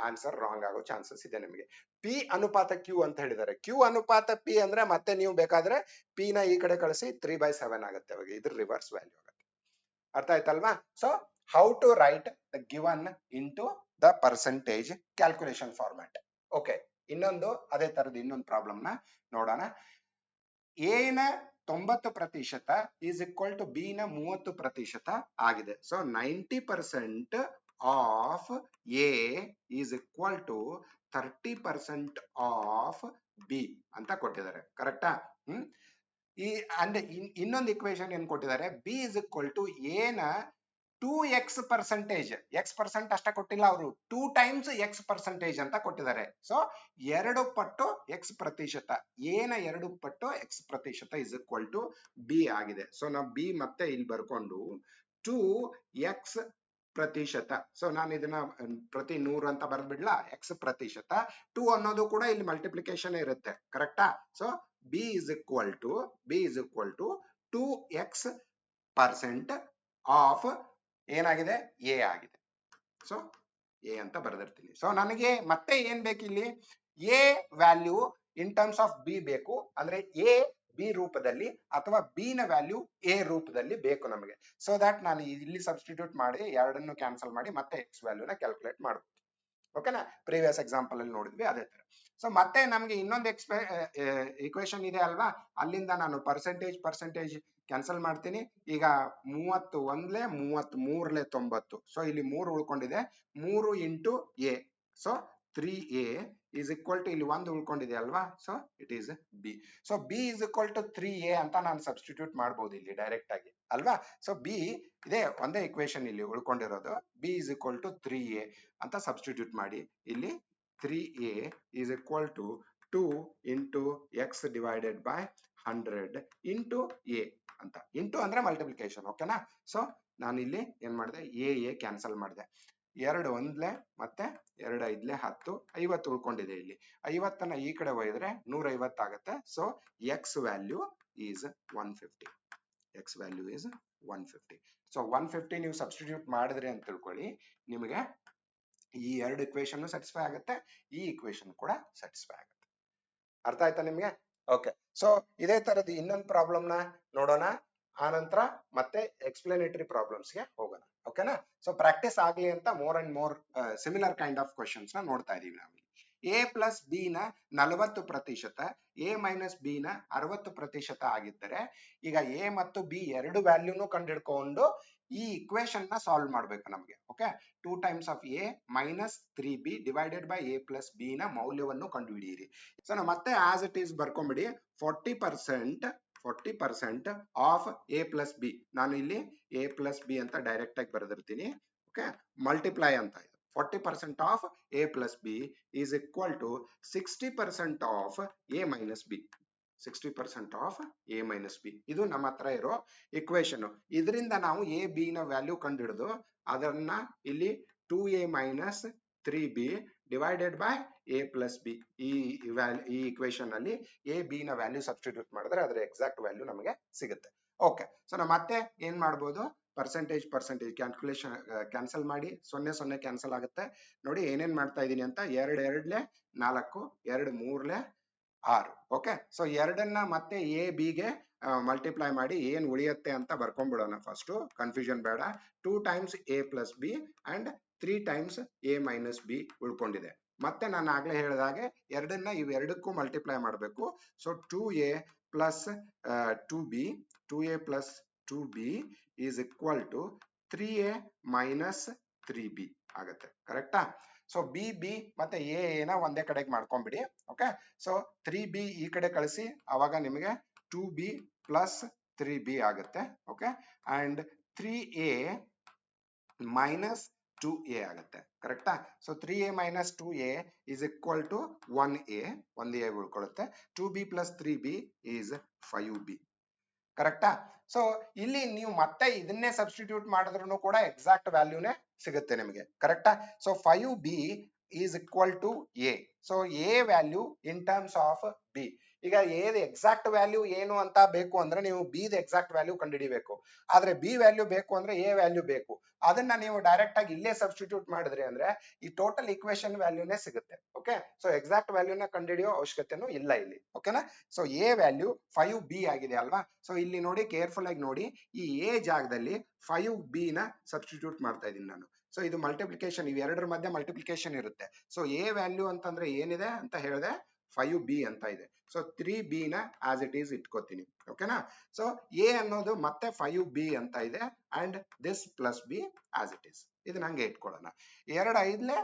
ಆನ್ಸರ್ ರಾಂಗ್ ಆಗೋ ಚಾನ್ಸಸ್ ಇದೆ ನಿಮಗೆ. p ಅನುಪಾತ q ಅಂತ ಹೇಳಿದ್ದಾರೆ. q ಅನುಪಾತ p ಅಂದ್ರೆ ಮತ್ತೆ ನೀವು ಬೇಕಾದ್ರೆ p ನ ಈ ಕಡೆ ಕಳಿಸಿ 3 by 7 ಆಗುತ್ತೆ, ಅವಾಗ ಇದ್ರ ರಿವರ್ಸ್ ವ್ಯಾಲ್ಯೂ ಆಗುತ್ತೆ. ಅರ್ಥ ಆಯ್ತಲ್ವಾ? So how to write the given into the percentage calculation format. Okay, ಇನ್ನೊಂದು ಅದೇ ತರದ ಇನ್ನೊಂದು ಪ್ರಾಬ್ಲಮ್ ನ ನೋಡೋಣ. a ನ 90% is equal to b ನ 30% ಆಗಿದೆ. So 90% of a is equal to 30% of b ಅಂತ ಕೊಟ್ಟಿದ್ದಾರೆ. ಕರೆಕ್ಟಾ? ಈ ಅಂಡ್ ಇನ್ನೊಂದು ಇಕ್ವೇಶನ್ ಏನ್ ಕೊಟ್ಟಿದ್ದಾರೆ, b is equal to a ನ 2x ಪರ್ಸೆಂಟೇಜ್, ಎಕ್ಸ್ ಪರ್ಸೆಂಟ್ ಅಷ್ಟ ಕೊಟ್ಟಿಲ್ಲ ಅವರು, 2 times x ಪರ್ಸೆಂಟೇಜ್ ಅಂತ ಕೊಟ್ಟಿದ್ದಾರೆ. ಸೊ 2 ಪಟ್ಟು x ಪ್ರತಿಶತ, a ನ 2 ಪಟ್ಟು x ಪ್ರತಿಶತ ಇಸ್ ಈಕ್ವಲ್ ಟು b ಆಗಿದೆ. ಸೊ ನಾವು b ಮತ್ತೆ ಇಲ್ಲಿ ಬರ್ಕೊಂಡು 2x ಪ್ರತಿಶತ. ಸೊ ನಾನು ಇದನ್ನ ಪ್ರತಿ 100 ಅಂತ ಬರ್ಬಿಡ್ಲಾ, ಎಕ್ಸ್ ಪ್ರತಿಶತ. 2 ಅನ್ನೋದು ಕೂಡ ಇಲ್ಲಿ ಮಲ್ಟಿಪ್ಲಿಕೇಶನ್ ಇರುತ್ತೆ, ಕರೆಕ್ಟಾ? So B is equal to 2x% of ಏನಾಗಿದೆ, ಎ ಆಗಿದೆ. ಸೊ ಎ ಅಂತ ಬರೆದಿರ್ತೀನಿ. ಸೊ ನನಗೆ ಮತ್ತೆ ಏನ್ ಬೇಕು ಇಲ್ಲಿ, A value in terms of B ಬೇಕು, ಅಂದ್ರೆ ಎ ಬಿ ರೂಪದಲ್ಲಿ ಅಥವಾ ಬಿ ನ ವ್ಯಾಲ್ಯೂ ಎ ರೂಪದಲ್ಲಿ ಬೇಕು ನಮಗೆ. ಸೊ ದಟ್ ನಾನು ಇಲ್ಲಿ ಸಬ್ಸ್ಟಿಟ್ಯೂಟ್ ಮಾಡಿ ಎರಡನ್ನು ಕ್ಯಾನ್ಸಲ್ ಮಾಡಿ ಮತ್ತೆ ಎಕ್ಸ್ ವ್ಯಾಲ್ಯೂನ ಕ್ಯಾಲ್ಕುಲೇಟ್ ಮಾಡ್ಬೋದು. ಓಕೆನಾ? ಪ್ರೀವಿಯಸ್ ಎಕ್ಸಾಂಪಲ್ ಅಲ್ಲಿ ನೋಡಿದ್ವಿ ಅದೇ ತರ. ಸೊ ಮತ್ತೆ ನಮ್ಗೆ ಇನ್ನೊಂದು ಇಕ್ವೇಶನ್ ಇದೆ ಅಲ್ವಾ, ಅಲ್ಲಿಂದ ನಾನು ಪರ್ಸೆಂಟೇಜ್ ಕ್ಯಾನ್ಸಲ್ ಮಾಡ್ತೀನಿ. ಈಗ 31 33 90. ಸೊ ಇಲ್ಲಿ 3 ಉಳ್ಕೊಂಡಿದೆ, 3 into A. So 3a is equal to ಇಲ್ಲಿ 1 ಉಳ್ಕೊಂಡಿದೆ ಅಲ್ವಾ, so it is B. So B is equal to 3a ಅಂತ ನಾನು ಸಬ್ಸ್ಟಿಟ್ಯೂಟ್ ಮಾಡ್ಬೋದು ಇಲ್ಲಿ ಡೈರೆಕ್ಟ್ ಆಗಿ ಅಲ್ವಾ. ಸೊ ಬಿ ಇದೆ ಒಂದೇ ಇಕ್ವೇಶನ್ ಇಲ್ಲಿ ಉಳ್ಕೊಂಡಿರೋದು, B is equal to 3a ಅಂತ ಸಬ್ಸ್ಟಿಟ್ಯೂಟ್ ಮಾಡಿ. ಇಲ್ಲಿ 3a is equal to 2 into x divided by 100 into a ಅಂತ. ಇಂಟು ಅಂದ್ರೆ ಮಲ್ಟಿಪ್ಲಿಕೇಶನ್, ಓಕೆನಾ? ಸೊ ನಾನು ಇಲ್ಲಿ ಏನ್ ಮಾಡಿದೆ, ಎ ಕ್ಯಾನ್ಸಲ್ ಮಾಡಿದೆ. 2 1 ಮತ್ತೆ 2 5 10, 50 ಉಳ್ಕೊಂಡಿದೆ. ಇಲ್ಲಿ 50ನ್ನ ಈ ಕಡೆ ಒಯ್ದ್ರೆ 150 ಆಗುತ್ತೆ. So X value is 150. X value is 150. So 150 ನೀವು ಸಬ್ಸ್ಟಿಟ್ಯೂಟ್ ಮಾಡಿದ್ರಿ ಅಂತ ತಿಳ್ಕೊಳ್ಳಿ, ನಿಮಗೆ ಈ ಎರಡು ಇಕ್ವೇಶನ್ ಸ್ಯಾಟಿಸ್ಫೈ ಆಗುತ್ತೆ, ಈ ಇಕ್ವೇಶನ್ ಕೂಡ ಸ್ಯಾಟಿಸ್ಫೈ ಆಗುತ್ತೆ. ಅರ್ಥ ಆಯ್ತಾ ನಿಮ್ಗೆ? ಓಕೆ. ಸೊ ಇದೇ ತರದ ಇನ್ನೊಂದು ಪ್ರಾಬ್ಲಮ್ ನ ನೋಡೋಣ, ಆನಂತರ ಮತ್ತೆ ಎಕ್ಸ್ಪ್ಲನೇಟರಿ ಪ್ರಾಬ್ಲಮ್ಸ್ ಗೆ ಹೋಗೋಣ. ಓಕೆನಾ? ಸೊ ಪ್ರಾಕ್ಟೀಸ್ ಆಗ್ಲಿ ಅಂತ more and more similar kind of questions ನ ನೋಡ್ತಾ ಇದೀವಿ ನಾವು. ಎ ಪ್ಲಸ್ ಬಿ ನ 40%, ಎ ಮೈನಸ್ ಬಿ ನ 60% ಆಗಿದ್ದರೆ ಈಗ ಎ ಮತ್ತು ಬಿ ಎರಡು ವ್ಯಾಲ್ಯೂನು ಕಂಡಿಡ್ಕೊಂಡು ಈ ಇಕ್ವೇಶನ್ ನ ಸಾಲ್ವ್ ಮಾಡ್ಬೇಕು ನಮಗೆ. Okay, 2 times of A minus 3b divided by A plus B ನ ಮೌಲ್ಯವನ್ನು ಕಂಡುಹಿಡಿಯಿರಿ. ಸೊ ನಾವು ಮತ್ತೆ ಆಸ್ ಇಟ್ ಈಸ್ ಬರ್ಕೊಂಬಿಡಿ. 40% ಆಫ್ ಎ ಪ್ಲಸ್ ಬಿ, ನಾನು ಇಲ್ಲಿ ಎ ಪ್ಲಸ್ ಬಿ ಅಂತ ಡೈರೆಕ್ಟ್ ಆಗಿ ಬರೆದಿರ್ತೀನಿ. ಓಕೆ, ಮಲ್ಟಿಪ್ಲೈ ಅಂತ ಇದೆ. 40% of A plus B is equal to 60% of A minus B. 60% of A minus B ಇದು ನಮ್ಮ ಹತ್ರ ಇರೋ ಇಕ್ವೇಶನ್. ಇದರಿಂದ ನಾವು ಎ ಬಿ ನ ವ್ಯಾಲ್ಯೂ ಕಂಡುಹಿಡಿದು ಅದನ್ನ ಇಲ್ಲಿ 2a minus 3b divided by A plus B, ಈ ಇಕ್ವೇಶನ್ ಅಲ್ಲಿ ಎ ಬಿ ನ ವ್ಯಾಲ್ಯೂ ಸಬ್ಸ್ಟಿಟ್ಯೂಟ್ ಮಾಡಿದ್ರೆ ಅದರ ಎಕ್ಸಾಕ್ಟ್ ವ್ಯಾಲ್ಯೂ ನಮಗೆ ಸಿಗುತ್ತೆ. ಓಕೆ, ಸೊ ನಾವು ಮತ್ತೆ ಏನ್ ಮಾಡ್ಬೋದು, ಪರ್ಸೆಂಟೇಜ್ ಕ್ಯಾಲ್ಕುಲೇಷನ್ ಕ್ಯಾನ್ಸಲ್ ಮಾಡಿ 0 0 ಕ್ಯಾನ್ಸಲ್ ಆಗುತ್ತೆ. ನೋಡಿ ಏನೇನ್ ಮಾಡ್ತಾ ಇದೀನಿ ಅಂತ. 2 2 4, 2 3 6. ಓಕೆ, ಸೊ ಎರಡನ್ನ ಮತ್ತೆ ಎ ಬಿ ಗೆ ಮಲ್ಟಿಪ್ಲೈ ಮಾಡಿ ಏನ್ ಉಳಿಯುತ್ತೆ ಅಂತ ಬರ್ಕೊಂಡ್ಬಿಡೋಣ. ಫಸ್ಟ್ ಕನ್ಫ್ಯೂಷನ್ ಬೇಡ. 2 times A plus B and 3 times A minus B ಉಳ್ಕೊಂಡಿದೆ. ಮತ್ತೆ ನಾನು ಆಗ್ಲೇ ಹೇಳಿದಾಗೆ ಎರಡನ್ನ ಇವೆರಡಕ್ಕೂ ಮಲ್ಟಿಪ್ಲೈ ಮಾಡಬೇಕು. So 2a plus 2b is equal to 3a minus 3b ಆಗುತ್ತೆ. ಕರೆಕ್ಟಾ? ಸೊ ಬಿ ಬಿ ಮತ್ತೆ ಎ ನ ಒಂದೇ ಕಡೆಗೆ ಮಾಡ್ಕೊಂಡ್ಬಿಡಿ. ಓಕೆ, ಸೊ 3b ಈ ಕಡೆ ಕಳಿಸಿ, ಅವಾಗ ನಿಮಗೆ 2b ಪ್ಲಸ್ 3b ಆಗುತ್ತೆ. Okay, and 3a minus 2a ಆಗುತ್ತೆ. ಕರೆಕ್ಟಾ? So 3a minus 2a is equal to 1a ಉಳ್ಕೊಳ್ಳುತ್ತೆ. 2b plus 3b is 5b. ಕರೆಕ್ಟಾ? ಸೊ ಇಲ್ಲಿ ನೀವು ಮತ್ತೆ ಇದನ್ನೇ ಸಬ್ಸ್ಟಿಟ್ಯೂಟ್ ಮಾಡಿದ್ರು ಕೂಡ ಎಕ್ಸಾಕ್ಟ್ ವ್ಯಾಲ್ಯೂನೇ ಸಿಗುತ್ತೆ ನಿಮಗೆ. ಕರೆಕ್ಟಾ? So 5b is equal to A. So A value in terms of B. ಈಗ ಎ ಎಕ್ಸಾಕ್ಟ್ ವ್ಯಾಲ್ಯೂ ಏನು ಅಂತ ಬೇಕು ಅಂದ್ರೆ ನೀವು ಬಿ ದ ಎಕ್ಸಾಕ್ಟ್ ವ್ಯಾಲ್ಯೂ ಕಂಡುಹಿಡಿಬೇಕು. ಆದ್ರೆ ಬಿ ವ್ಯಾಲ್ಯೂ ಬೇಕು ಅಂದ್ರೆ ಎ ವ್ಯಾಲ್ಯೂ ಬೇಕು. ಅದನ್ನ ನೀವು ಡೈರೆಕ್ಟ್ ಆಗಿ ಇಲ್ಲೇ ಸಬ್ಸ್ಟಿಟ್ಯೂಟ್ ಮಾಡಿದ್ರಿ ಅಂದ್ರೆ ಈ ಟೋಟಲ್ ಇಕ್ವೇಶನ್ ವ್ಯಾಲ್ಯೂನೇ ಸಿಗುತ್ತೆ. ಓಕೆ, ಸೊ ಎಕ್ಸಾಕ್ಟ್ ವ್ಯಾಲ್ಯೂನ ಕಂಡುಹಿಡಿಯೋ ಅವಶ್ಯಕತೆನೂ ಇಲ್ಲ ಇಲ್ಲಿ. ಓಕೆನಾ? ಸೊ ಎ ವ್ಯಾಲ್ಯೂ 5b ಆಗಿದೆ ಅಲ್ವಾ. ಸೊ ಇಲ್ಲಿ ನೋಡಿ, ಕೇರ್ಫುಲ್ ಆಗಿ ನೋಡಿ, ಈ ಎ ಜಾಗದಲ್ಲಿ 5b ನ ಸಬ್ಸ್ಟಿಟ್ಯೂಟ್ ಮಾಡ್ತಾ ಇದೀನಿ ನಾನು. ಸೊ ಇದು ಮಲ್ಟಿಪ್ಲಿಕೇಶನ್, ಇವೆರಡರ ಮಧ್ಯೆ ಮಲ್ಟಿಪ್ಲಿಕೇಶನ್ ಇರುತ್ತೆ. ಸೊ ಎ ವ್ಯಾಲ್ಯೂ ಅಂತಂದ್ರೆ ಏನಿದೆ ಅಂತ ಹೇಳಿದೆ, 5b ಅಂತ ಇದೆ. ಸೊ 3b ನ ಆಸ್ ಇಟ್ ಈಸ್ ಇಟ್ಕೋತೀನಿ. ಓಕೆನಾ? ಸೊ ಎ ಅನ್ನೋದು ಮತ್ತೆ 5b ಅಂತ ಇದೆ and this plus B as it is. ಇದನ್ನ ಹಂಗೆ ಇಟ್ಕೊಳ್ಳೋಣ. 2 5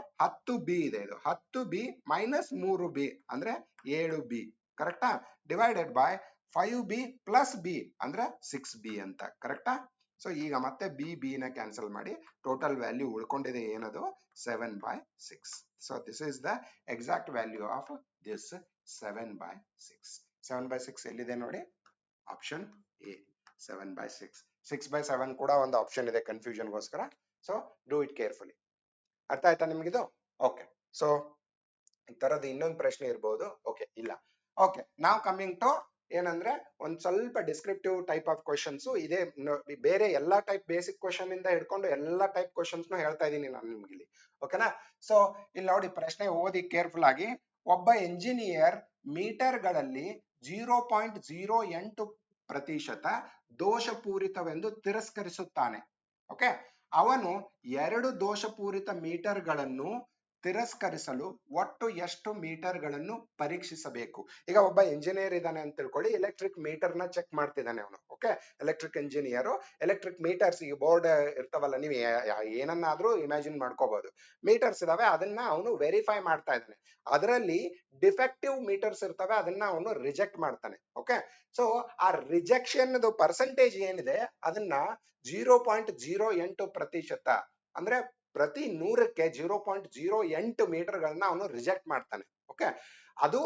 10b ಇದೆ. ಇದು 10b ಮೈನಸ್ 3b ಅಂದ್ರೆ 7b. ಕರೆಕ್ಟಾ? Divided by 5b plus B ಅಂದ್ರೆ 6b ಅಂತ. ಕರೆಕ್ಟಾ? ಸೊ ಈಗ ಮತ್ತೆ ಬಿ ನ ಕ್ಯಾನ್ಸಲ್ ಮಾಡಿ ಟೋಟಲ್ ವ್ಯಾಲ್ಯೂ ಉಳ್ಕೊಂಡಿದೆ ಏನದು, 7/6. So this is the exact value of this 7/6. 7/6 ಎಲ್ಲಿದೆ ನೋಡಿ, ಆಪ್ಷನ್ ಎ 7/6. 6/7 ಕೂಡ ಒಂದು ಆಪ್ಷನ್ ಇದೆ ಕನ್ಫ್ಯೂಷನ್ಗೋಸ್ಕರ. So do it carefully. ಅರ್ಥ ಆಯ್ತಾ ನಿಮ್ಗಿದು? ಓಕೆ. ಸೊ ಈ ತರದ ಇನ್ನೊಂದು ಪ್ರಶ್ನೆ ಇರ್ಬೋದು. ಓಕೆ, ಇಲ್ಲ. ಓಕೆ, ನಾವ್ ಕಮಿಂಗ್ ಟು ಏನಂದ್ರೆ ಒಂದ್ ಸ್ವಲ್ಪ ಡಿಸ್ಕ್ರಿಪ್ಟಿವ್ ಟೈಪ್ ಆಫ್ ಕ್ವಶನ್ಸ್ ಇದೆ. ಬೇರೆ ಎಲ್ಲಾ ಟೈಪ್ ಬೇಸಿಕ್ ಕ್ವಶನ್ ಇಂದ ಹಿಡ್ಕೊಂಡು ಎಲ್ಲಾ ಟೈಪ್ ಕ್ವಶನ್ಸ್ ಹೇಳ್ತಾ ಇದೀನಿ ನಾನು ನಿಮ್ಗೆ ಇಲ್ಲಿ. ಓಕೆನಾ? ಸೊ ಇಲ್ಲಿ ನೋಡಿ, ಪ್ರಶ್ನೆ ಓದಿ ಕೇರ್ಫುಲ್ ಆಗಿ. ಒಬ್ಬ ಎಂಜಿನಿಯರ್ ಮೀಟರ್ಗಳಲ್ಲಿ 0.08% ದೋಷಪೂರಿತವೆಂದು ತಿರಸ್ಕರಿಸುತ್ತಾನೆ. ಓಕೆ, ಅವನು 2 ದೋಷಪೂರಿತ ಮೀಟರ್ಗಳನ್ನು ತಿರಸ್ಕರಿಸಲು ಒಟ್ಟು ಎಷ್ಟು ಮೀಟರ್ಗಳನ್ನು ಪರೀಕ್ಷಿಸಬೇಕು? ಈಗ ಒಬ್ಬ ಇಂಜಿನಿಯರ್ ಇದ್ದಾನೆ ಅಂತ ತಿಳ್ಕೊಳ್ಳಿ, ಎಲೆಕ್ಟ್ರಿಕ್ ಮೀಟರ್ ನ ಚೆಕ್ ಮಾಡ್ತಿದ್ದಾನೆ ಅವನು. Okay, electric engineer electric meters, ಈ ಬೋರ್ಡ್ ಇರ್ತಾವಲ್ಲ, ನೀವು ಏನನ್ನಾದ್ರೂ ಇಮ್ಯಾಜಿನ್ ಮಾಡ್ಕೋಬಹುದು. ಮೀಟರ್ಸ್ ಇದಾವೆ, ಅದನ್ನ ಅವನು ವೆರಿಫೈ ಮಾಡ್ತಾ ಇದ್ದಾನೆ. ಅದರಲ್ಲಿ ಡಿಫೆಕ್ಟಿವ್ ಮೀಟರ್ಸ್ ಇರ್ತವೆ, ಅದನ್ನ ಅವನು ರಿಜೆಕ್ಟ್ ಮಾಡ್ತಾನೆ. ಓಕೆ, ಸೊ ಆ ರಿಜೆಕ್ಷನ್ ಪರ್ಸೆಂಟೇಜ್ ಏನಿದೆ ಅದನ್ನ 0.08% ಅಂದ್ರೆ ಪ್ರತಿ 100ಕ್ಕೆ 0.08 ಮೀಟರ್ಗಳನ್ನ ಅವನು ರಿಜೆಕ್ಟ್ ಮಾಡ್ತಾನೆ. ಓಕೆ, ಅದು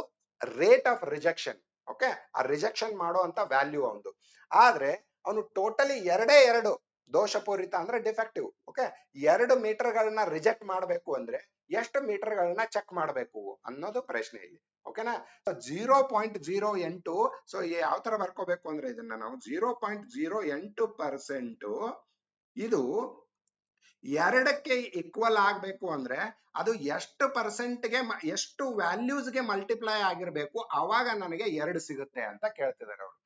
ರೇಟ್ ಆಫ್ ರಿಜೆಕ್ಷನ್. ಓಕೆ, ಆ ರಿಜೆಕ್ಷನ್ ಮಾಡುವಂತ ವ್ಯಾಲ್ಯೂ ಅವನು. ಆದ್ರೆ ಅವನು ಟೋಟಲಿ 2 ದೋಷಪೂರಿತ ಅಂದ್ರೆ ಡಿಫೆಕ್ಟಿವ್. ಓಕೆ, 2 ಮೀಟರ್ಗಳನ್ನ ರಿಜೆಕ್ಟ್ ಮಾಡಬೇಕು ಅಂದ್ರೆ ಎಷ್ಟು ಮೀಟರ್ಗಳನ್ನ ಚೆಕ್ ಮಾಡಬೇಕು ಅನ್ನೋದು ಪ್ರಶ್ನೆ ಇಲ್ಲಿ. ಓಕೆನಾ? 0.08. ಸೊ ಯಾವ ತರ ಬರ್ಕೋಬೇಕು ಅಂದ್ರೆ ಇದನ್ನ ನಾವು 0.08% ಇದು 2ಕ್ಕೆ ಈಕ್ವಲ್ ಆಗ್ಬೇಕು ಅಂದ್ರೆ ಅದು ಎಷ್ಟು ಪರ್ಸೆಂಟ್ಗೆ, ಎಷ್ಟು ವ್ಯಾಲ್ಯೂಸ್ಗೆ ಮಲ್ಟಿಪ್ಲೈ ಆಗಿರ್ಬೇಕು, ಅವಾಗ ನನಗೆ 2 ಸಿಗುತ್ತೆ ಅಂತ ಕೇಳ್ತಿದ್ದಾರೆ ಅವರು.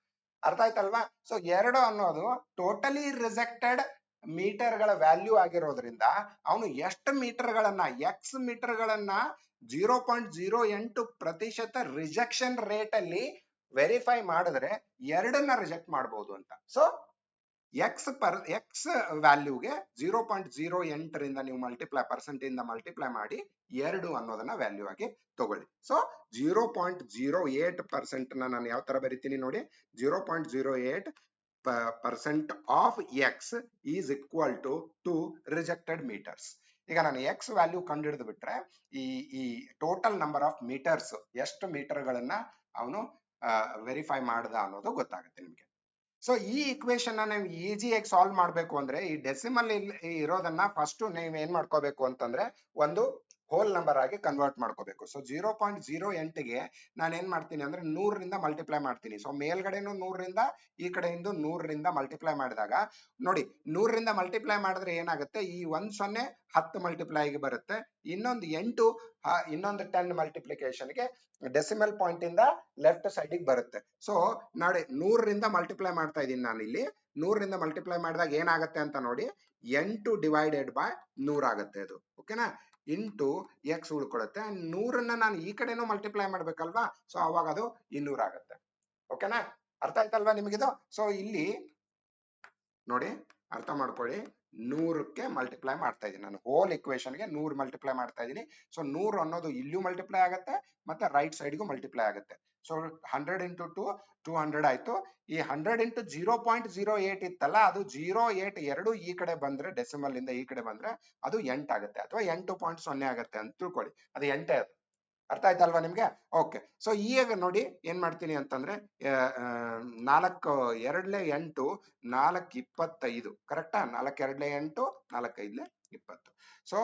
ಅರ್ಥ ಆಯ್ತಲ್ವಾ? ಸೊ 2 ಅನ್ನೋದು ಟೋಟಲಿ ರಿಜೆಕ್ಟೆಡ್ ಮೀಟರ್ಗಳ ವ್ಯಾಲ್ಯೂ ಆಗಿರೋದ್ರಿಂದ ಅವನು ಎಷ್ಟು ಮೀಟರ್ಗಳನ್ನ, ಎಕ್ಸ್ ಮೀಟರ್ಗಳನ್ನ 0.08% ರಿಜೆಕ್ಷನ್ ರೇಟ್ ಅಲ್ಲಿ ವೆರಿಫೈ ಮಾಡಿದ್ರೆ 2ನ್ನ ರಿಜೆಕ್ಟ್ ಮಾಡಬಹುದು ಅಂತ. ಸೊ ಎಕ್ಸ್ ವ್ಯಾಲ್ಯೂಗೆ 0.08 ನೀವು ಪರ್ಸೆಂಟ್ ಇಂದ ಮಲ್ಟಿಪ್ಲೈ ಮಾಡಿ 2 ಅನ್ನೋದನ್ನ ವ್ಯಾಲ್ಯೂ ಆಗಿ ತಗೊಳ್ಳಿ. ಸೊ 0.08% ನಾನು ಯಾವ ತರ ಬರಿತೀನಿ ನೋಡಿ. 0.08% of X is equal to 2 rejected meters. ಈಗ ನಾನು ಎಕ್ಸ್ ವ್ಯಾಲ್ಯೂ ಕಂಡು ಹಿಡಿದು ಬಿಟ್ರೆ ಈ ಟೋಟಲ್ ನಂಬರ್ ಆಫ್ ಮೀಟರ್ಸ್, ಎಷ್ಟು ಮೀಟರ್ಗಳನ್ನ ಅವನು ವೆರಿಫೈ ಮಾಡ್ದ ಅನ್ನೋದು ಗೊತ್ತಾಗುತ್ತೆ ನಿಮ್ಗೆ. ಸೊ ಈ ಇಕ್ವೇಶನ್ ನಾವು ಈಸಿಯಾಗಿ ಸಾಲ್ವ್ ಮಾಡ್ಬೇಕು ಅಂದ್ರೆ ಈ ಡೆಸಿಮಲ್ ಇರೋದನ್ನ ಫಸ್ಟ್ ನೀವು ಏನ್ ಮಾಡ್ಕೋಬೇಕು ಅಂತಂದ್ರೆ ಒಂದು ಹೋಲ್ ನಂಬರ್ ಆಗಿ ಕನ್ವರ್ಟ್ ಮಾಡ್ಕೋಬೇಕು. ಸೊ 0.08ಗೆ ನಾನು ಏನ್ ಮಾಡ್ತೀನಿ ಅಂದ್ರೆ 100ರಿಂದ ಮಲ್ಟಿಪ್ಲೈ ಮಾಡ್ತೀನಿ. ಸೊ ಮೇಲ್ಗಡೆನು 100ರಿಂದ, ಈ ಕಡೆಯಿಂದ 100ರಿಂದ ಮಲ್ಟಿಪ್ಲೈ ಮಾಡಿದಾಗ ನೋಡಿ, 100ರಿಂದ ಮಲ್ಟಿಪ್ಲೈ ಮಾಡಿದ್ರೆ ಏನಾಗುತ್ತೆ, ಈ 1 0 10 ಮಲ್ಟಿಪ್ಲೈ ಆಗಿ ಬರುತ್ತೆ. ಇನ್ನೊಂದು 8 ಇನ್ನೊಂದು 10 ಮಲ್ಟಿಪ್ಲಿಕೇಶನ್ಗೆ ಡೆಸಿಮಲ್ ಪಾಯಿಂಟ್ ಇಂದ ಲೆಫ್ಟ್ ಸೈಡಿಗೆ ಬರುತ್ತೆ. ಸೊ ನೋಡಿ, 100ರಿಂದ ಮಲ್ಟಿಪ್ಲೈ ಮಾಡ್ತಾ ಇದ್ದೀನಿ ನಾನು ಇಲ್ಲಿ. 100ರಿಂದ ಮಲ್ಟಿಪ್ಲೈ ಮಾಡಿದಾಗ ಏನಾಗುತ್ತೆ ಅಂತ ನೋಡಿ, 8 ಡಿವೈಡೆಡ್ ಬೈ 100 ಆಗುತ್ತೆ ಅದು. ಓಕೆನಾ? Into X ಉಳ್ಕೊಳುತ್ತೆ. 100ನ್ನ ನಾನು ಈ ಕಡೆನೂ ಮಲ್ಟಿಪ್ಲೈ ಮಾಡ್ಬೇಕಲ್ವಾ, ಸೊ ಅವಾಗ ಅದು 200 ಆಗುತ್ತೆ. ಓಕೆನಾ? ಅರ್ಥ ಆಯ್ತಲ್ವಾ ನಿಮಗಿದು? ಸೊ ಇಲ್ಲಿ ನೋಡಿ, ಅರ್ಥ ಮಾಡ್ಕೊಳ್ಳಿ, 100ಕ್ಕೆ ಮಲ್ಟಿಪ್ಲೈ ಮಾಡ್ತಾ ಇದ್ದೀನಿ ನಾನು. ಹೋಲ್ ಇಕ್ವೇಶನ್ಗೆ 100 ಮಲ್ಟಿಪ್ಲೈ ಮಾಡ್ತಾ ಇದ್ದೀನಿ. ಸೊ 100 ಅನ್ನೋದು ಇಲ್ಲೂ ಮಲ್ಟಿಪ್ಲೈ ಆಗುತ್ತೆ ಮತ್ತೆ ರೈಟ್ ಸೈಡ್ಗೂ ಮಲ್ಟಿಪ್ಲೈ ಆಗುತ್ತೆ. ಸೊ 100 ಇಂಟು 200 ಆಯ್ತು. ಈ 100 ಇಂಟು 0.08 ಇತ್ತಲ್ಲ, ಅದು 0.8 ಎರಡು ಈ ಕಡೆ ಬಂದ್ರೆ, ಡೆಸಿಮಲ್ ಇಂದ ಈ ಕಡೆ ಬಂದ್ರೆ ಅದು 8 ಆಗುತ್ತೆ, ಅಥವಾ 8.0 ಆಗುತ್ತೆ ಅಂತ ತಿಳ್ಕೊಳ್ಳಿ. ಅದು 8 ಅದು. ಅರ್ಥ ಆಯ್ತಲ್ವಾ ನಿಮ್ಗೆ? ಓಕೆ. ಸೊ ಈಗ ನೋಡಿ ಏನ್ ಮಾಡ್ತೀನಿ ಅಂತಂದ್ರೆ 4 2 8 4 25 ಕರೆಕ್ಟಾ? 4 2 8 4 5 20. So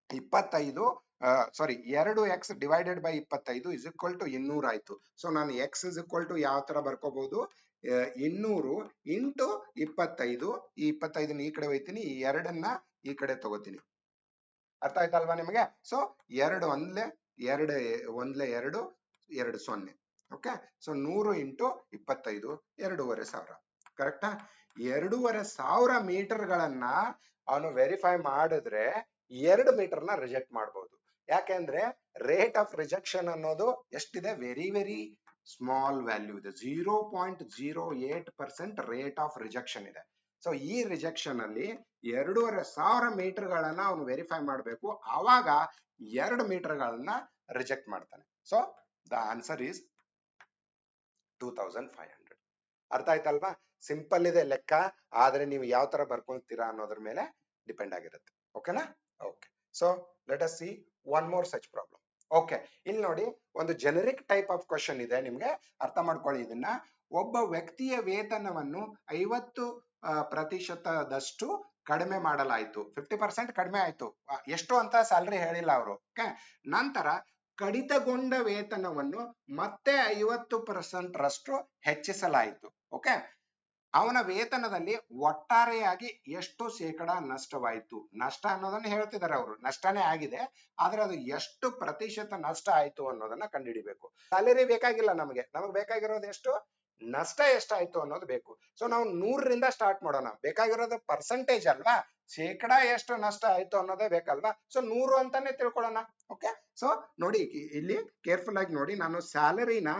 25 sorry 2x divided by 25 is equal to 200 ಆಯ್ತು. ಸೊ ನಾನು x ಇಸ್ ಈಕ್ವಲ್ ಟು ಯಾವ ತರ ಬರ್ಕೋಬಹುದು, 200 ಇಂಟು 25. ಈ 25ನ ಈ ಕಡೆ ಹೋಯ್ತೀನಿ, ಈ 2ನ್ನ ಈ ಕಡೆ ತಗೋತೀನಿ. ಅರ್ಥ ಆಯ್ತಲ್ವಾ ನಿಮಗೆ? ಸೊ 2 1 2 1 2 2 0. ಓಕೆ. So 100 into 25 2,500. ಕರೆಕ್ಟಾ? 2,500 ಮೀಟರ್ಗಳನ್ನ ಅವನು ವೆರಿಫೈ ಮಾಡಿದ್ರೆ 2 ಮೀಟರ್ನ ರಿಜೆಕ್ಟ್ ಮಾಡಬಹುದು. ಯಾಕೆಂದ್ರೆ ರೇಟ್ ಆಫ್ ರಿಜೆಕ್ಷನ್ ಅನ್ನೋದು ಎಷ್ಟಿದೆ, ವೆರಿ ವೆರಿ ಸ್ಮಾಲ್ ವ್ಯಾಲ್ಯೂ ಇದೆ. 0.08% ರೇಟ್ ಆಫ್ ರಿಜೆಕ್ಷನ್ ಇದೆ. ಸೊ ಈ ರಿಜೆಕ್ಷನ್ ಅಲ್ಲಿ 2,500 ಮೀಟರ್ಗಳನ್ನ ಅವನು ವೆರಿಫೈ ಮಾಡಬೇಕು, ಆವಾಗ 2 ಮೀಟರ್ಗಳನ್ನ ರಿಜೆಕ್ಟ್ ಮಾಡ್ತಾನೆ. So the answer is 2,500. ಅರ್ಥ ಆಯ್ತಲ್ವಾ? ಸಿಂಪಲ್ ಇದೆ ಲೆಕ್ಕ, ಆದ್ರೆ ನೀವು ಯಾವ ತರ ಬರ್ಕೊಳ್ತೀರಾ ಅನ್ನೋದ್ರ ಮೇಲೆ ಡಿಪೆಂಡ್ ಆಗಿರುತ್ತೆ. ಓಕೆನಾ? Okay. So let us C one more such problem. Okay, ಇಲ್ಲಿ ನೋಡಿ, ಒಂದು ಜೆನೆರಿಕ್ ಟೈಪ್ ಆಫ್ ಕ್ವಶನ್ ಇದೆ, ನಿಮ್ಗೆ ಅರ್ಥ ಮಾಡ್ಕೊಳ್ಳಿ ಇದನ್ನ. ಒಬ್ಬ ವ್ಯಕ್ತಿಯ ವೇತನವನ್ನು 50 ಪ್ರತಿಶತದಷ್ಟು ಕಡಿಮೆ ಮಾಡಲಾಯಿತು. 50% ಕಡಿಮೆ ಆಯ್ತು. ಎಷ್ಟು ಅಂತ ಸ್ಯಾಲರಿ ಹೇಳಿಲ್ಲ ಅವರು. ಓಕೆ, ನಂತರ ಕಡಿತಗೊಂಡ ವೇತನವನ್ನು ಮತ್ತೆ 50% ರಷ್ಟು ಹೆಚ್ಚಿಸಲಾಯಿತು. ಓಕೆ, ಅವನ ವೇತನದಲ್ಲಿ ಒಟ್ಟಾರೆಯಾಗಿ ಎಷ್ಟು ಶೇಕಡ ನಷ್ಟವಾಯಿತು. ನಷ್ಟ ಅನ್ನೋದನ್ನ ಹೇಳ್ತಿದ್ದಾರೆ ಅವರು, ನಷ್ಟನೇ ಆಗಿದೆ, ಆದ್ರೆ ಅದು ಎಷ್ಟು ಪ್ರತಿಶತ ನಷ್ಟ ಆಯ್ತು ಅನ್ನೋದನ್ನ ಕಂಡುಹಿಡಿಬೇಕು. ಸ್ಯಾಲರಿ ಬೇಕಾಗಿಲ್ಲ ನಮಗೆ ಬೇಕಾಗಿರೋದು ಎಷ್ಟು, ನಷ್ಟ ಎಷ್ಟಾಯ್ತು ಅನ್ನೋದು ಬೇಕು. ಸೊ ನಾವು 100ರಿಂದ ಸ್ಟಾರ್ಟ್ ಮಾಡೋಣ. ಬೇಕಾಗಿರೋದು ಪರ್ಸೆಂಟೇಜ್ ಅಲ್ವಾ, ಶೇಕಡ ಎಷ್ಟು ನಷ್ಟ ಆಯ್ತು ಅನ್ನೋದೇ ಬೇಕಲ್ವಾ. ಸೊ 100 ಅಂತಾನೆ ತಿಳ್ಕೊಳ್ಳೋಣ. ಓಕೆ, ಸೊ ನೋಡಿ ಇಲ್ಲಿ ಕೇರ್ಫುಲ್ ಆಗಿ ನೋಡಿ, ನಾನು ಸ್ಯಾಲರಿನ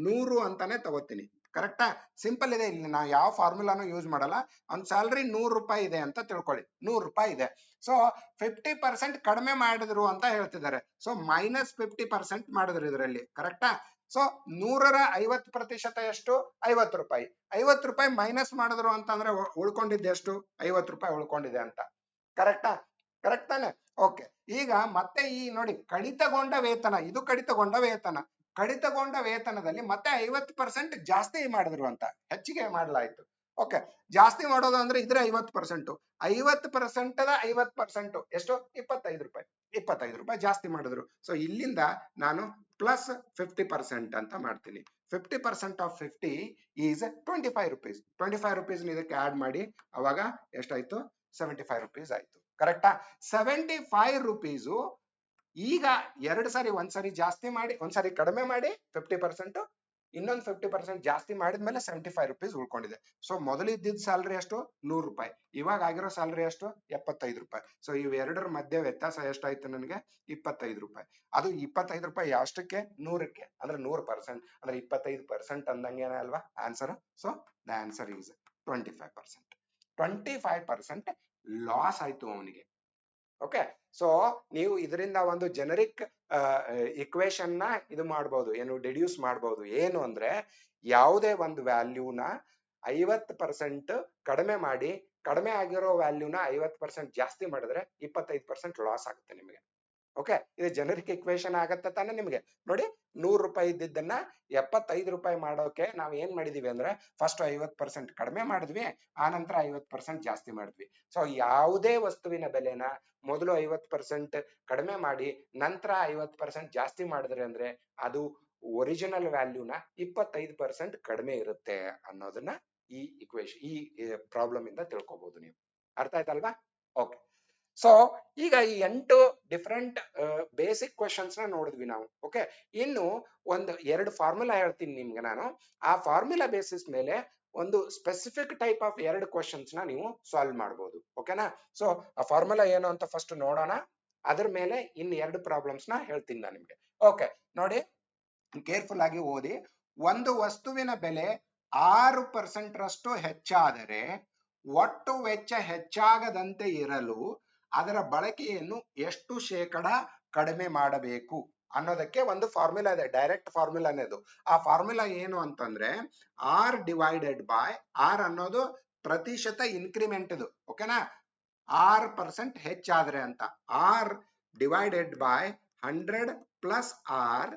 100 ಅಂತಾನೆ ತಗೋತೀನಿ. ಕರೆಕ್ಟಾ, ಸಿಂಪಲ್ ಇದೆ. ಇಲ್ಲಿ ನಾವು ಯಾವ ಫಾರ್ಮುಲಾನು ಯೂಸ್ ಮಾಡಲ್ಲ. ಅವ್ನ ಸ್ಯಾಲರಿ 100 ರೂಪಾಯಿ ಇದೆ ಅಂತ ತಿಳ್ಕೊಳ್ಳಿ, 100 ರೂಪಾಯಿ ಇದೆ. ಸೊ 50% ಕಡಿಮೆ ಮಾಡಿದ್ರು ಅಂತ ಹೇಳ್ತಿದ್ದಾರೆ. ಸೊ -50% ಮಾಡಿದ್ರು ಇದರಲ್ಲಿ. ಕರೆಕ್ಟಾ, ಸೊ 100ರ 50% ಎಷ್ಟು, 50 ರೂಪಾಯಿ. 50 ರೂಪಾಯಿ ಮೈನಸ್ ಮಾಡಿದ್ರು ಅಂತಂದ್ರೆ ಉಳ್ಕೊಂಡಿದ್ದೆ ಎಷ್ಟು, 50 ರೂಪಾಯಿ ಉಳ್ಕೊಂಡಿದೆ ಅಂತ. ಕರೆಕ್ಟಾ, ಕರೆಕ್ಟ್ ತಾನೆ. ಓಕೆ, ಈಗ ಮತ್ತೆ ಈ ನೋಡಿ ಕಡಿತಗೊಂಡ ವೇತನ, ಇದು ಕಡಿತಗೊಂಡ ವೇತನ. ಕಡಿತಗೊಂಡ ವೇತನದಲ್ಲಿ ಮತ್ತೆ 50% ಜಾಸ್ತಿ ಮಾಡಿದ್ರು ಅಂತ, ಹೆಚ್ಚಿಗೆ ಮಾಡಲಾಯಿತು. ಓಕೆ, ಜಾಸ್ತಿ ಮಾಡೋದು ಅಂದ್ರೆ ಇದ್ರೆ 50%, 50%ದ 50% ಎಷ್ಟು, 25 ರೂಪಾಯಿ. 25 ರೂಪಾಯಿ ಜಾಸ್ತಿ ಮಾಡಿದ್ರು. ಸೊ ಇಲ್ಲಿಂದ ನಾನು ಪ್ಲಸ್ 50% ಅಂತ ಮಾಡ್ತೀನಿ. 50% ಆಫ್ 50 ಈಸ್ 25 rupees. 25 rupees ಇದಕ್ಕೆ ಆಡ್ ಮಾಡಿ, ಅವಾಗ ಎಷ್ಟಾಯ್ತು, 75 rupees ಆಯ್ತು. ಕರೆಕ್ಟಾ, 75 rupees ಈಗ 2 ಸಾರಿ, ಒಂದ್ಸರಿ ಜಾಸ್ತಿ ಮಾಡಿ ಒಂದ್ಸರಿ ಕಡಿಮೆ ಮಾಡಿ 50%, ಇನ್ನೊಂದು 50% ಜಾಸ್ತಿ ಮಾಡಿದ್ಮೇಲೆ 75 rupees ಉಳ್ಕೊಂಡಿದೆ. ಸೊ ಮೊದಲು ಇದ್ದಿದ್ದ ಸ್ಯಾಲರಿ ಎಷ್ಟು, 100 ರೂಪಾಯಿ. ಇವಾಗ ಆಗಿರೋ ಸ್ಯಾಲರಿ ಎಷ್ಟು, 75 ರೂಪಾಯಿ. ಸೊ ಇವೆರಡರ ಮಧ್ಯೆ ವ್ಯತ್ಯಾಸ ಎಷ್ಟಾಯ್ತು ನನಗೆ, 25 ರೂಪಾಯಿ. ಅದು 25 ರೂಪಾಯಿ ಅಷ್ಟಕ್ಕೆ 100ಕ್ಕೆ, ಅಂದ್ರೆ 100%, ಅಂದ್ರೆ 25% ಅಂದಂಗೇನೆ ಅಲ್ವಾ answer. So the answer is 25%. 25% loss ಆಯ್ತು ಅವನಿಗೆ. ಓಕೆ, ಸೊ ನೀವು ಇದರಿಂದ ಒಂದು ಜೆನರಿಕ್ ಇಕ್ವೇಶನ್ ನ ಇದು ಮಾಡಬಹುದು, ಏನು ಡಿಡ್ಯೂಸ್ ಮಾಡಬಹುದು. ಏನು ಅಂದ್ರೆ ಯಾವುದೇ ಒಂದು ವ್ಯಾಲ್ಯೂನ 50% ಕಡಿಮೆ ಮಾಡಿ, ಕಡಿಮೆ ಆಗಿರೋ ವ್ಯಾಲ್ಯೂನ 50% ಜಾಸ್ತಿ ಮಾಡಿದ್ರೆ 25% ಲಾಸ್ ಆಗುತ್ತೆ ನಿಮಗೆ. ಓಕೆ, ಇದು ಜೆನರಿಕ್ ಇಕ್ವೇಶನ್ ಆಗತ್ತೆ ತಾನೆ ನಿಮಗೆ. ನೋಡಿ, 100 ರೂಪಾಯಿ ಇದ್ದಿದ್ದನ್ನ 75 ರೂಪಾಯಿ ಮಾಡೋಕೆ ನಾವ್ ಏನ್ ಮಾಡಿದೀವಿ ಅಂದ್ರೆ, ಫಸ್ಟ್ 50% ಕಡಿಮೆ ಮಾಡಿದ್ವಿ, ಆ ನಂತರ 50% ಜಾಸ್ತಿ ಮಾಡಿದ್ವಿ. ಸೊ ಯಾವುದೇ ವಸ್ತುವಿನ ಬೆಲೆನ ಮೊದಲು 50% ಕಡಿಮೆ ಮಾಡಿ ನಂತರ 50% ಜಾಸ್ತಿ ಮಾಡಿದ್ರೆ ಅಂದ್ರೆ ಅದು ಒರಿಜಿನಲ್ ವ್ಯಾಲ್ಯೂನ 25% ಕಡಿಮೆ ಇರುತ್ತೆ ಅನ್ನೋದನ್ನ ಈ ಇಕ್ವೇಶನ್, ಈ ಪ್ರಾಬ್ಲಮ್ ಇಂದ ತಿಳ್ಕೊಬಹುದು ನೀವು. ಅರ್ಥ ಆಯ್ತಲ್ವಾ. ಓಕೆ, ಸೊ ಈಗ ಈ 8 ಡಿಫರೆಂಟ್ ಬೇಸಿಕ್ ಕ್ವೆಶನ್ಸ್ ನ ನೋಡಿದ್ವಿ ನಾವು. ಓಕೆ, ಇನ್ನು ಒಂದು 2 ಫಾರ್ಮುಲಾ ಹೇಳ್ತೀನಿ ನಿಮ್ಗೆ ನಾನು. ಆ ಫಾರ್ಮುಲಾ ಬೇಸಿಸ್ ಮೇಲೆ ಒಂದು ಸ್ಪೆಸಿಫಿಕ್ ಟೈಪ್ ಆಫ್ 2 ಕ್ವೆಶನ್ಸ್ ನ ನೀವು ಸಾಲ್ವ್ ಮಾಡಬಹುದು. ಓಕೆನಾ. ಸೊ ಆ ಫಾರ್ಮುಲಾ ಏನು ಅಂತ ಫಸ್ಟ್ ನೋಡೋಣ, ಅದ್ರ ಮೇಲೆ ಇನ್ನು 2 ಪ್ರಾಬ್ಲಮ್ಸ್ ನ ಹೇಳ್ತೀನಿ ನಾನು ನಿಮ್ಗೆ. ಓಕೆ, ನೋಡಿ ಕೇರ್ಫುಲ್ ಆಗಿ ಓದಿ. ಒಂದು ವಸ್ತುವಿನ ಬೆಲೆ 6% ರಷ್ಟು ಹೆಚ್ಚಾದರೆ ಒಟ್ಟು ವೆಚ್ಚ ಹೆಚ್ಚಾಗದಂತೆ ಇರಲು ಅದರ ಬಳಕೆಯನ್ನು ಎಷ್ಟು ಶೇಕಡ ಕಡಿಮೆ ಮಾಡಬೇಕು ಅನ್ನೋದಕ್ಕೆ ಒಂದು ಫಾರ್ಮುಲಾ ಇದೆ, ಡೈರೆಕ್ಟ್ ಫಾರ್ಮುಲಾನೇ ಅದು. ಆ ಫಾರ್ಮುಲಾ ಏನು ಅಂತಂದ್ರೆ ಆರ್ ಡಿವೈಡೆಡ್ ಬೈ, ಆರ್ ಅನ್ನೋದು ಪ್ರತಿಶತ ಇನ್ಕ್ರಿಮೆಂಟ್ ಇದು. ಓಕೆನಾ, 6% ಹೆಚ್ಚಾದ್ರೆ ಅಂತ, R divided by 100 plus R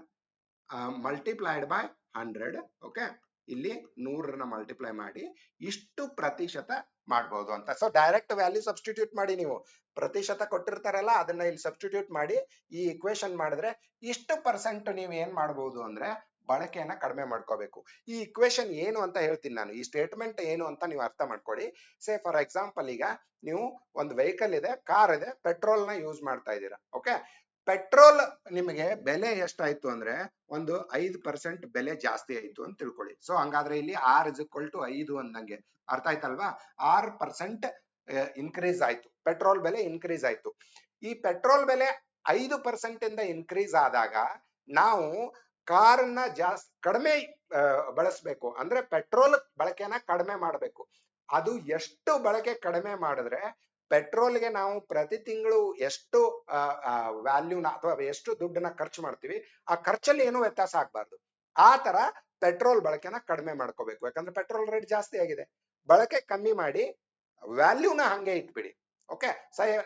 multiplied by 100. Okay, ಇಲ್ಲಿ 100ನ ಮಲ್ಟಿಪ್ಲೈ ಮಾಡಿ ಇಷ್ಟು ಪ್ರತಿಶತ ಮಾಡಬಹುದು ಅಂತ. ಸೊ ಡೈರೆಕ್ಟ್ ವ್ಯಾಲ್ಯೂ ಸಬ್ಸ್ಟಿಟ್ಯೂಟ್ ಮಾಡಿ, ನೀವು ಪ್ರತಿಶತ ಕೊಟ್ಟಿರ್ತಾರಲ್ಲ ಅದನ್ನ ಇಲ್ಲಿ ಸಬ್ಸ್ಟಿಟ್ಯೂಟ್ ಮಾಡಿ ಈ ಇಕ್ವೇಶನ್ ಮಾಡಿದ್ರೆ ಇಷ್ಟು ಪರ್ಸೆಂಟ್ ನೀವು ಏನ್ ಮಾಡಬಹುದು ಅಂದ್ರೆ ಬಳಕೆಯನ್ನ ಕಡಿಮೆ ಮಾಡ್ಕೋಬೇಕು. ಈ ಇಕ್ವೇಶನ್ ಏನು ಅಂತ ಹೇಳ್ತೀನಿ ನಾನು, ಈ ಸ್ಟೇಟ್ಮೆಂಟ್ ಏನು ಅಂತ ನೀವು ಅರ್ಥ ಮಾಡ್ಕೊಳ್ಳಿ. ಸೇ ಫಾರ್ ಎಕ್ಸಾಂಪಲ್, ಈಗ ನೀವು ಒಂದು ವೆಹಿಕಲ್ ಇದೆ, ಕಾರ್ ಇದೆ, ಪೆಟ್ರೋಲ್ ನ ಯೂಸ್ ಮಾಡ್ತಾ ಇದ್ದೀರಾ. ಓಕೆ, ಪೆಟ್ರೋಲ್ ನಿಮಗೆ ಬೆಲೆ ಎಷ್ಟಾಯ್ತು ಅಂದ್ರೆ ಒಂದು 5% ಬೆಲೆ ಜಾಸ್ತಿ ಆಯ್ತು ಅಂತ ತಿಳ್ಕೊಳ್ಳಿ. ಸೊ ಹಂಗಾದ್ರೆ ಇಲ್ಲಿ ಆರ್ ಇಸ್ ಈಕ್ವಲ್ ಟು 5 ಅಂದಂಗೆ. ಅರ್ಥ ಆಯ್ತಲ್ವಾ, 6% ಇನ್ಕ್ರೀಸ್ ಆಯ್ತು, ಪೆಟ್ರೋಲ್ ಬೆಲೆ ಇನ್ಕ್ರೀಸ್ ಆಯ್ತು. ಈ ಪೆಟ್ರೋಲ್ ಬೆಲೆ 5% ಇಂದ ಇನ್ಕ್ರೀಸ್ ಆದಾಗ ನಾವು ಕಾರನ್ನ ಕಡಿಮೆ ಬಳಸಬೇಕು, ಅಂದ್ರೆ ಪೆಟ್ರೋಲ್ ಬಳಕೆನ ಕಡಿಮೆ ಮಾಡಬೇಕು. ಅದು ಎಷ್ಟು ಬಳಕೆ ಕಡಿಮೆ ಮಾಡಿದ್ರೆ ಪೆಟ್ರೋಲ್ಗೆ ನಾವು ಪ್ರತಿ ತಿಂಗಳು ಎಷ್ಟು ವ್ಯಾಲ್ಯೂನ ಅಥವಾ ಎಷ್ಟು ದುಡ್ಡನ್ನ ಖರ್ಚು ಮಾಡ್ತೀವಿ, ಆ ಖರ್ಚಲ್ಲಿ ಏನು ವ್ಯತ್ಯಾಸ ಆಗ್ಬಾರ್ದು. ಆ ತರ ಪೆಟ್ರೋಲ್ ಬಳಕೆನ ಕಡಿಮೆ ಮಾಡ್ಕೋಬೇಕು. ಯಾಕಂದ್ರೆ ಪೆಟ್ರೋಲ್ ರೇಟ್ ಜಾಸ್ತಿ ಆಗಿದೆ, ಬಳಕೆ ಕಮ್ಮಿ ಮಾಡಿ ವ್ಯಾಲ್ಯೂನ ಹಂಗೆ ಇಟ್ಬಿಡಿ. ಓಕೆ,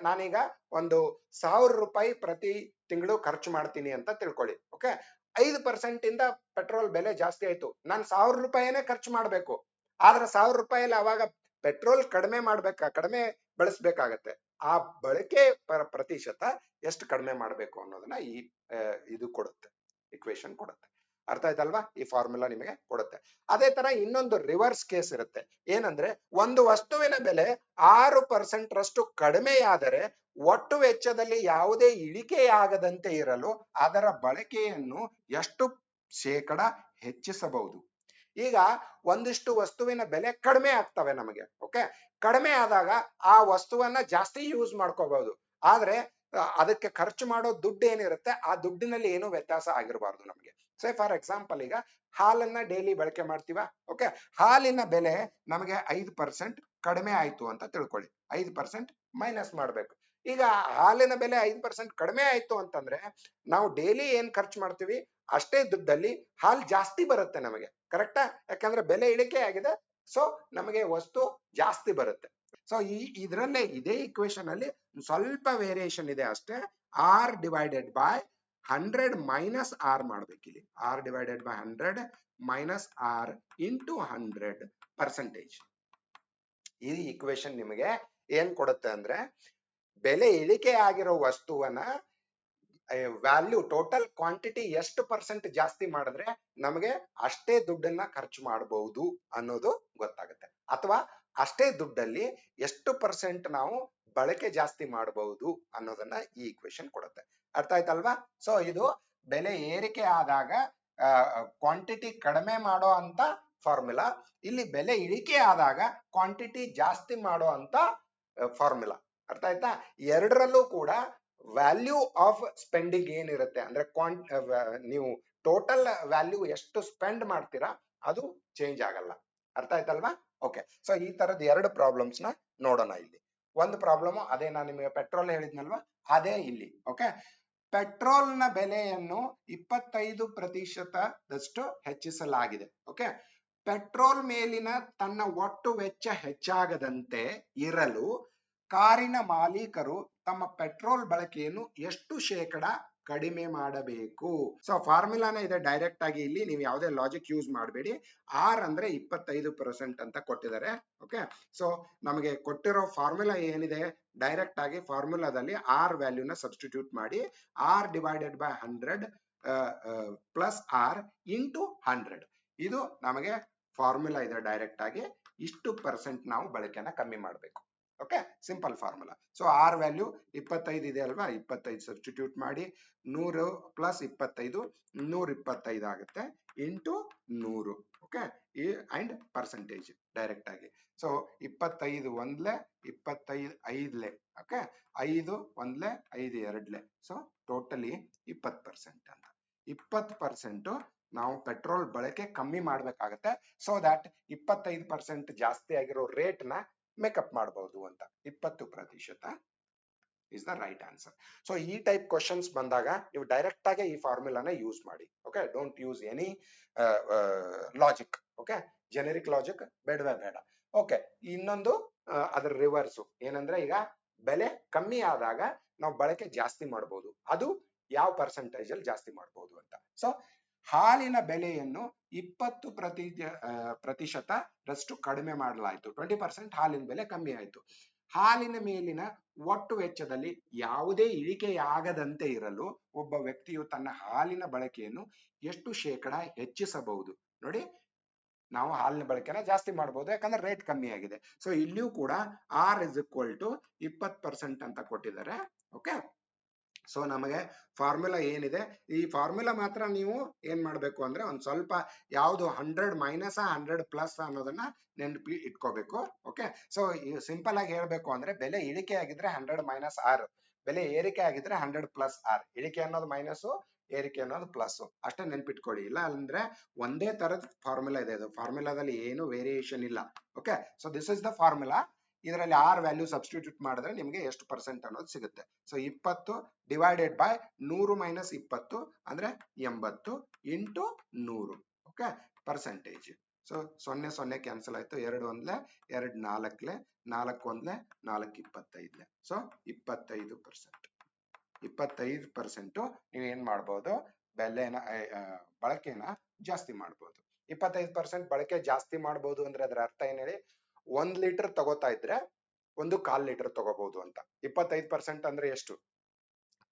ನಾನೀಗ ಒಂದು 1000 ರೂಪಾಯಿ ಪ್ರತಿ ತಿಂಗಳು ಖರ್ಚು ಮಾಡ್ತೀನಿ ಅಂತ ತಿಳ್ಕೊಳ್ಳಿ. ಓಕೆ, 5% ಇಂದ ಪೆಟ್ರೋಲ್ ಬೆಲೆ ಜಾಸ್ತಿ ಆಯ್ತು, ನಾನು 1000 ರೂಪಾಯಿನೇ ಖರ್ಚು ಮಾಡ್ಬೇಕು. ಆದ್ರೆ 1000 ರೂಪಾಯಿಲಿ ಅವಾಗ ಪೆಟ್ರೋಲ್ ಕಡಿಮೆ ಕಡಿಮೆ ಬಳಸಬೇಕಾಗತ್ತೆ. ಆ ಬಳಕೆ ಪ್ರತಿಶತ ಎಷ್ಟು ಕಡಿಮೆ ಮಾಡಬೇಕು ಅನ್ನೋದನ್ನ ಈ ಇದು ಕೊಡುತ್ತೆ, ಇಕ್ವೇಶನ್ ಕೊಡುತ್ತೆ. ಅರ್ಥ ಆಯ್ತಲ್ವಾ? ಈ ಫಾರ್ಮುಲಾ ನಿಮಗೆ ಕೊಡುತ್ತೆ. ಅದೇ ತರ ಇನ್ನೊಂದು ರಿವರ್ಸ್ ಕೇಸ್ ಇರುತ್ತೆ. ಏನಂದ್ರೆ ಒಂದು ವಸ್ತುವಿನ ಬೆಲೆ 6% ರಷ್ಟು ಕಡಿಮೆಯಾದರೆ ಒಟ್ಟು ವೆಚ್ಚದಲ್ಲಿ ಯಾವುದೇ ಇಳಿಕೆಯಾಗದಂತೆ ಇರಲು ಅದರ ಬಳಕೆಯನ್ನು ಎಷ್ಟು ಶೇಕಡ ಹೆಚ್ಚಿಸಬಹುದು. ಈಗ ಒಂದಿಷ್ಟು ವಸ್ತುವಿನ ಬೆಲೆ ಕಡಿಮೆ ಆಗ್ತವೆ ನಮಗೆ. ಓಕೆ, ಕಡಿಮೆ ಆದಾಗ ಆ ವಸ್ತುವನ್ನ ಜಾಸ್ತಿ ಯೂಸ್ ಮಾಡ್ಕೋಬಹುದು. ಆದ್ರೆ ಅದಕ್ಕೆ ಖರ್ಚು ಮಾಡೋ ದುಡ್ಡು ಏನಿರುತ್ತೆ ಆ ದುಡ್ಡಿನಲ್ಲಿ ಏನೂ ವ್ಯತ್ಯಾಸ ಆಗಿರಬಾರ್ದು ನಮಗೆ. ಸೇ ಫಾರ್ ಎಕ್ಸಾಂಪಲ್, ಈಗ ಹಾಲನ್ನ ಡೈಲಿ ಬಳಕೆ ಮಾಡ್ತೀವ. ಓಕೆ, ಹಾಲಿನ ಬೆಲೆ ನಮಗೆ 5% ಕಡಿಮೆ ಆಯ್ತು ಅಂತ ತಿಳ್ಕೊಳ್ಳಿ. 5% ಮೈನಸ್ ಮಾಡ್ಬೇಕು. ಈಗ ಹಾಲಿನ ಬೆಲೆ 5% ಕಡಿಮೆ ಆಯ್ತು ಅಂತಂದ್ರೆ ನಾವು ಡೈಲಿ ಏನ್ ಖರ್ಚು ಮಾಡ್ತೀವಿ ಅಷ್ಟೇ ದುಡ್ಡಲ್ಲಿ ಹಾಲು ಜಾಸ್ತಿ ಬರುತ್ತೆ ನಮಗೆ. ಕರೆಕ್ಟಾ? ಯಾಕಂದ್ರೆ ಬೆಲೆ ಇಳಿಕೆ ಆಗಿದೆ, ಸೊ ನಮಗೆ ವಸ್ತು ಜಾಸ್ತಿ ಬರುತ್ತೆ. ಸೊ ಇದರಲ್ಲೇ ಇದೇ ಇಕ್ವೇಶನ್ ಅಲ್ಲಿ ಸ್ವಲ್ಪ ವೇರಿಯೇಷನ್ ಇದೆ ಅಷ್ಟೇ. R divided by 100 minus R ಮಾಡ್ಬೇಕು ಇಲ್ಲಿ. R divided by 100 minus R into 100%. ಈ ಇಕ್ವೇಶನ್ ನಿಮಗೆ ಏನ್ ಕೊಡುತ್ತೆ ಅಂದ್ರೆ, ಬೆಲೆ ಇಳಿಕೆ ಆಗಿರೋ ವಸ್ತುವನ್ನ ವ್ಯಾಲ್ಯೂ ಟೋಟಲ್ ಕ್ವಾಂಟಿಟಿ ಎಷ್ಟು ಪರ್ಸೆಂಟ್ ಜಾಸ್ತಿ ಮಾಡಿದ್ರೆ ನಮಗೆ ಅಷ್ಟೇ ದುಡ್ಡನ್ನ ಖರ್ಚು ಮಾಡಬಹುದು ಅನ್ನೋದು ಗೊತ್ತಾಗುತ್ತೆ. ಅಥವಾ ಅಷ್ಟೇ ದುಡ್ಡಲ್ಲಿ ಎಷ್ಟು ಪರ್ಸೆಂಟ್ ನಾವು ಬಳಕೆ ಜಾಸ್ತಿ ಮಾಡಬಹುದು ಅನ್ನೋದನ್ನ ಈ ಇಕ್ವೇಶನ್ ಕೊಡುತ್ತೆ. ಅರ್ಥ ಆಯ್ತಲ್ವಾ? ಸೊ ಇದು ಬೆಲೆ ಏರಿಕೆ ಆದಾಗ ಕ್ವಾಂಟಿಟಿ ಕಡಿಮೆ ಮಾಡೋ ಅಂತ ಫಾರ್ಮುಲಾ. ಇಲ್ಲಿ ಬೆಲೆ ಇಳಿಕೆ ಆದಾಗ ಕ್ವಾಂಟಿಟಿ ಜಾಸ್ತಿ ಮಾಡೋ ಅಂತ ಫಾರ್ಮುಲಾ. ಅರ್ಥ ಆಯ್ತಾ? ಎರಡರಲ್ಲೂ ಕೂಡ ವ್ಯಾಲ್ಯೂ ಆಫ್ ಸ್ಪೆಂಡಿಂಗ್ ಏನಿರುತ್ತೆ ಅಂದ್ರೆ ನೀವು ಟೋಟಲ್ ವ್ಯಾಲ್ಯೂ ಎಷ್ಟು ಸ್ಪೆಂಡ್ ಮಾಡ್ತೀರಾ ಅದು ಚೇಂಜ್ ಆಗಲ್ಲ. ಅರ್ಥ ಆಯ್ತಲ್ವಾ? ಓಕೆ, ಸೊ ಈ ತರದ ಎರಡು ಪ್ರಾಬ್ಲಮ್ಸ್ ನ ನೋಡೋಣ. ಇಲ್ಲಿ ಒಂದು ಪ್ರಾಬ್ಲಮ್ ಅದೇ ನಾನು ನಿಮಗೆ ಪೆಟ್ರೋಲ್ ಹೇಳಿದ್ನಲ್ವಾ, ಅದೇ ಇಲ್ಲಿ. ಓಕೆ, ಪೆಟ್ರೋಲ್ ನ ಬೆಲೆಯನ್ನು 25% ಹೆಚ್ಚಿಸಲಾಗಿದೆ. ಓಕೆ, ಪೆಟ್ರೋಲ್ ಮೇಲಿನ ತನ್ನ ಒಟ್ಟು ವೆಚ್ಚ ಹೆಚ್ಚಾಗದಂತೆ ಇರಲು ಕಾರಿನ ಮಾಲೀಕರು ತಮ್ಮ ಪೆಟ್ರೋಲ್ ಬಳಕೆಯನ್ನು ಎಷ್ಟು ಶೇಕಡ ಕಡಿಮೆ ಮಾಡಬೇಕು. ಸೊ ಫಾರ್ಮುಲಾನೇ ಇದೆ ಡೈರೆಕ್ಟ್ ಆಗಿ. ಇಲ್ಲಿ ನೀವು ಯಾವುದೇ ಲಾಜಿಕ್ ಯೂಸ್ ಮಾಡಬೇಡಿ. ಆರ್ ಅಂದ್ರೆ 25% ಅಂತ ಕೊಟ್ಟಿದ್ದಾರೆ. ಓಕೆ, ಸೊ ನಮಗೆ ಕೊಟ್ಟಿರೋ ಫಾರ್ಮುಲಾ ಏನಿದೆ, ಡೈರೆಕ್ಟ್ ಆಗಿ ಫಾರ್ಮುಲಾದಲ್ಲಿ ಆರ್ ವ್ಯಾಲ್ಯೂನ ಸಬ್ಸ್ಟಿಟ್ಯೂಟ್ ಮಾಡಿ. R divided by 100 plus R into 100. ಇದು ನಮಗೆ ಫಾರ್ಮುಲಾ ಇದೆ. ಡೈರೆಕ್ಟ್ ಆಗಿ ಇಷ್ಟು ಪರ್ಸೆಂಟ್ ನಾವು ಬಳಕೆನ ಕಮ್ಮಿ ಮಾಡಬೇಕು. Okay, simple formula. So R value 25 ಇದೆ ಅಲ್ವಾ, 25 ಸಬ್ಸ್ಟಿಟ್ಯೂಟ್ ಮಾಡಿ. 100 ಪ್ಲಸ್ 25 125 ಆಗುತ್ತೆ into 100. Okay, and percentage direct ಆಗಿ. ಸೊ 25 ಒಂದ್ಲೆ, 25 ಐದ್ಲೆ. ಓಕೆ, 5 ಒಂದ್ಲೆ, 5 ಎರಡ್ಲೆ. ಸೊ ಟೋಟಲಿ 20% ಅಂತ. 20% ನಾವು ಪೆಟ್ರೋಲ್ ಬಳಕೆ ಕಮ್ಮಿ ಮಾಡ್ಬೇಕಾಗತ್ತೆ. ಸೊ ದಟ್ 25% ಜಾಸ್ತಿ ಆಗಿರೋ ರೇಟ್ ನ ಮೇಕಪ್ ಮಾಡಬಹುದು ಅಂತ. 20% is the right answer. So ಈ ಟೈಪ್ ಕ್ವಶನ್ಸ್ ಬಂದಾಗ ನೀವು ಡೈರೆಕ್ಟ್ ಆಗಿ ಈ ಫಾರ್ಮುಲಾನ ಯೂಸ್ ಮಾಡಿ. Okay, don't use any logic. Okay, generic logic ಬೇಡವೇ ಬೇಡ. ಓಕೆ, ಇನ್ನೊಂದು ಅದರ ರಿವರ್ಸ್ ಏನಂದ್ರೆ, ಈಗ ಬೆಲೆ ಕಮ್ಮಿ ಆದಾಗ ನಾವು ಬಳಕೆ ಜಾಸ್ತಿ ಮಾಡಬಹುದು. ಅದು ಯಾವ ಪರ್ಸೆಂಟೇಜ್ ಅಲ್ಲಿ ಜಾಸ್ತಿ ಮಾಡಬಹುದು ಅಂತ. ಸೊ ಹಾಲಿನ ಬೆಲೆಯನ್ನು 20% ಕಡಿಮೆ ಮಾಡಲಾಯಿತು. 20% ಹಾಲಿನ ಬೆಲೆ ಕಮ್ಮಿ ಆಯಿತು. ಹಾಲಿನ ಮೇಲಿನ ಒಟ್ಟು ವೆಚ್ಚದಲ್ಲಿ ಯಾವುದೇ ಇಳಿಕೆಯಾಗದಂತೆ ಇರಲು ಒಬ್ಬ ವ್ಯಕ್ತಿಯು ತನ್ನ ಹಾಲಿನ ಬಳಕೆಯನ್ನು ಎಷ್ಟು ಶೇಕಡ ಹೆಚ್ಚಿಸಬಹುದು. ನೋಡಿ, ನಾವು ಹಾಲಿನ ಬಳಕೆನ ಜಾಸ್ತಿ ಮಾಡಬಹುದು ಯಾಕಂದ್ರೆ ರೇಟ್ ಕಮ್ಮಿ ಆಗಿದೆ. ಸೊ ಇಲ್ಲಿಯೂ ಕೂಡ ಆರ್ ಇಸ್ ಈಕ್ವಲ್ ಟು 20% ಅಂತ ಕೊಟ್ಟಿದ್ದಾರೆ. ಓಕೆ, ಸೊ ನಮಗೆ ಫಾರ್ಮುಲಾ ಏನಿದೆ, ಈ ಫಾರ್ಮುಲಾ ಮಾತ್ರ ನೀವು ಏನ್ ಮಾಡ್ಬೇಕು ಅಂದ್ರೆ ಒಂದ್ ಸ್ವಲ್ಪ ಯಾವ್ದು 100 ಮೈನಸ್ 100 ಪ್ಲಸ್ ಅನ್ನೋದನ್ನ ನೆನಪಿ ಇಟ್ಕೋಬೇಕು. ಓಕೆ, ಸೊ ಸಿಂಪಲ್ ಆಗಿ ಹೇಳ್ಬೇಕು ಅಂದ್ರೆ ಬೆಲೆ ಇಳಿಕೆ ಆಗಿದ್ರೆ 100 ಮೈನಸ್ ಆರ್, ಬೆಲೆ ಏರಿಕೆ ಆಗಿದ್ರೆ 100 ಪ್ಲಸ್ ಆರ್. ಇಳಿಕೆ ಅನ್ನೋದು ಮೈನಸ್, ಏರಿಕೆ ಅನ್ನೋದು ಪ್ಲಸ್. ಅಷ್ಟೇ ನೆನ್ಪಿಟ್ಕೊಳ್ಳಿ. ಇಲ್ಲ ಅಂದ್ರೆ ಒಂದೇ ತರದ ಫಾರ್ಮುಲಾ ಇದೆ. ಇದು ಫಾರ್ಮುಲಾದಲ್ಲಿ ಏನು ವೇರಿಯೇಷನ್ ಇಲ್ಲ. Okay, so this is the formula. ಇದರಲ್ಲಿ ಆರ್ ವ್ಯಾಲ್ಯೂ ಸಬ್ಸ್ಟಿಟ್ಯೂಟ್ ಮಾಡಿದ್ರೆ ನಿಮಗೆ ಎಷ್ಟು ಪರ್ಸೆಂಟ್ ಅನ್ನೋದು ಸಿಗುತ್ತೆ. ಸೊ 20 ಡಿವೈಡೆಡ್ ಬೈ 100 ಮೈನಸ್ 20 ಅಂದ್ರೆ 80 into 100. Okay, percentage. So 0 0 cancel ಆಯ್ತು. 2 ಒಂದ್ಲೆ, 2 ನಾಲ್ಕಲೆ, 4 ಒಂದ್ಲೆ, 4 25ಲೆ. ಸೊ 25%. 25% ನೀವು ಏನ್ ಮಾಡ್ಬೋದು, ಬೆಲೆನ ಬಳಕೆನ ಜಾಸ್ತಿ ಮಾಡ್ಬೋದು. 25% ಬಳಕೆ ಜಾಸ್ತಿ ಮಾಡ್ಬೋದು ಅಂದ್ರೆ ಅದರ ಅರ್ಥ ಏನ್ ಹೇಳಿ, 1 ಲೀಟರ್ ತಗೋತಾ ಇದ್ರೆ ಒಂದು 1/4 ಲೀಟರ್ ತಗೋಬಹುದು ಅಂತ. 25% ಅಂದ್ರೆ ಎಷ್ಟು?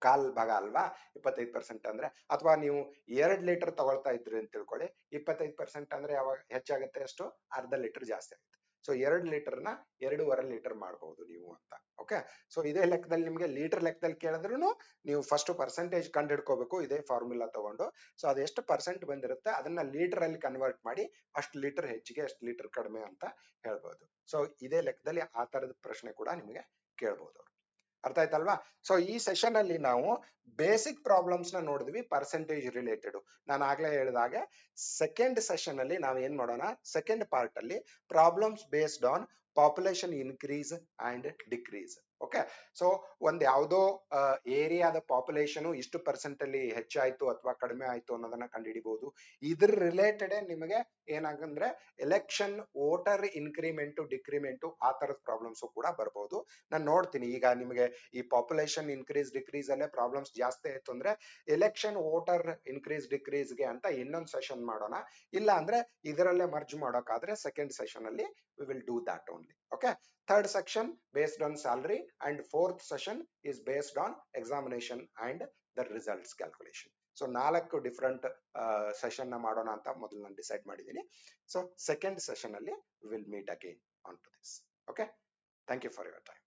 ಕಾಲ್ ಭಾಗ ಅಲ್ವಾ 25% ಅಂದ್ರೆ. ಅಥವಾ ನೀವು 2 ಲೀಟರ್ ತಗೊಳ್ತಾ ಇದ್ರಿ ಅಂತ ತಿಳ್ಕೊಳ್ಳಿ, 25% ಅಂದ್ರೆ ಯಾವಾಗ ಹೆಚ್ಚಾಗುತ್ತೆ? ಅಷ್ಟು ಅರ್ಧ ಲೀಟರ್ ಜಾಸ್ತಿ ಆಗುತ್ತೆ. ಸೊ 2 ಲೀಟರ್ನ 2.5 ಲೀಟರ್ ಮಾಡಬಹುದು ನೀವು ಅಂತ. ಓಕೆ, ಸೊ ಇದೇ ಲೆಕ್ಕದಲ್ಲಿ ನಿಮ್ಗೆ ಲೀಟರ್ ಲೆಕ್ಕದಲ್ಲಿ ಕೇಳಿದ್ರು ನೀವು ಫಸ್ಟ್ ಪರ್ಸೆಂಟೇಜ್ ಕಂಡು ಹಿಡ್ಕೋಬೇಕು ಇದೇ ಫಾರ್ಮುಲಾ ತಗೊಂಡು. ಸೊ ಅದು ಎಷ್ಟು ಪರ್ಸೆಂಟ್ ಬಂದಿರುತ್ತೆ ಅದನ್ನ ಲೀಟರ್ ಅಲ್ಲಿ ಕನ್ವರ್ಟ್ ಮಾಡಿ ಅಷ್ಟು ಲೀಟರ್ ಹೆಚ್ಚಿಗೆ ಅಷ್ಟು ಲೀಟರ್ ಕಡಿಮೆ ಅಂತ ಹೇಳ್ಬೋದು. ಸೊ ಇದೇ ಲೆಕ್ಕದಲ್ಲಿ ಆ ತರದ ಪ್ರಶ್ನೆ ಕೂಡ ನಿಮಗೆ ಕೇಳ್ಬೋದು. ಅರ್ಥ ಆಯ್ತಲ್ವಾ? ಸೊ ಈ ಸೆಷನ್ ಅಲ್ಲಿ ನಾವು ಬೇಸಿಕ್ ಪ್ರಾಬ್ಲಮ್ಸ್ ನ ನೋಡಿದ್ವಿ ಪರ್ಸೆಂಟೇಜ್ ರಿಲೇಟೆಡ್. ನಾನು ಆಗ್ಲೇ ಹೇಳಿದಾಗೆ ಸೆಕೆಂಡ್ ಸೆಷನ್ ಅಲ್ಲಿ ನಾವ್ ಏನ್ ಮಾಡೋಣ, ಸೆಕೆಂಡ್ ಪಾರ್ಟ್ ಅಲ್ಲಿ problems based on population increase and decrease. Okay, so ಒಂದ್ ಯಾವ್ದೋ ಏರಿಯಾದ ಪಾಪ್ಯುಲೇಷನ್ ಇಷ್ಟು ಪರ್ಸೆಂಟ್ ಅಲ್ಲಿ ಹೆಚ್ಚಾಯ್ತು ಅಥವಾ ಕಡಿಮೆ ಆಯ್ತು ಅನ್ನೋದನ್ನ ಕಂಡುಹಿಡಿಬಹುದು. ಇದ್ರ ರಿಲೇಟೆಡ್ ನಿಮಗೆ ಏನಾಗಂದ್ರೆ ಎಲೆಕ್ಷನ್ ವೋಟರ್ ಇನ್ಕ್ರಿಮೆಂಟ್ ಡಿಕ್ರಿಮೆಂಟ್ ಆ ತರದ ಪ್ರಾಬ್ಲಮ್ಸ್ ಕೂಡ ಬರ್ಬೋದು. ನಾನು ನೋಡ್ತೀನಿ ಈಗ ನಿಮಗೆ ಈ ಪಾಪ್ಯುಲೇಷನ್ ಇನ್ಕ್ರೀಸ್ ಡಿಕ್ರೀಸ್ ಅಲ್ಲೇ ಪ್ರಾಬ್ಲಮ್ಸ್ ಜಾಸ್ತಿ ಆಯ್ತು ಅಂದ್ರೆ ಎಲೆಕ್ಷನ್ ವೋಟರ್ ಇನ್ಕ್ರೀಸ್ ಡಿಕ್ರೀಸ್ ಗೆ ಅಂತ ಇನ್ನೊಂದು ಸೆಷನ್ ಮಾಡೋಣ. ಇಲ್ಲ ಅಂದ್ರೆ ಇದರಲ್ಲೇ ಮರ್ಜ್ ಮಾಡೋಕಾದ್ರೆ ಸೆಕೆಂಡ್ ಸೆಷನ್ ಅಲ್ಲಿ we will do that only. Okay, third section based on salary and fourth session is based on examination and the results calculation. So 4 different session ನ ಮಾಡೋಣ ಅಂತ ಮೊದಲು ನಾನು ಡಿಸೈಡ್ ಮಾಡಿದ್ದೀನಿ. ಸೊ ಸೆಕೆಂಡ್ ಸೆಷನ್ ಅಲ್ಲಿ will meet again on to this. Okay, thank you for your time.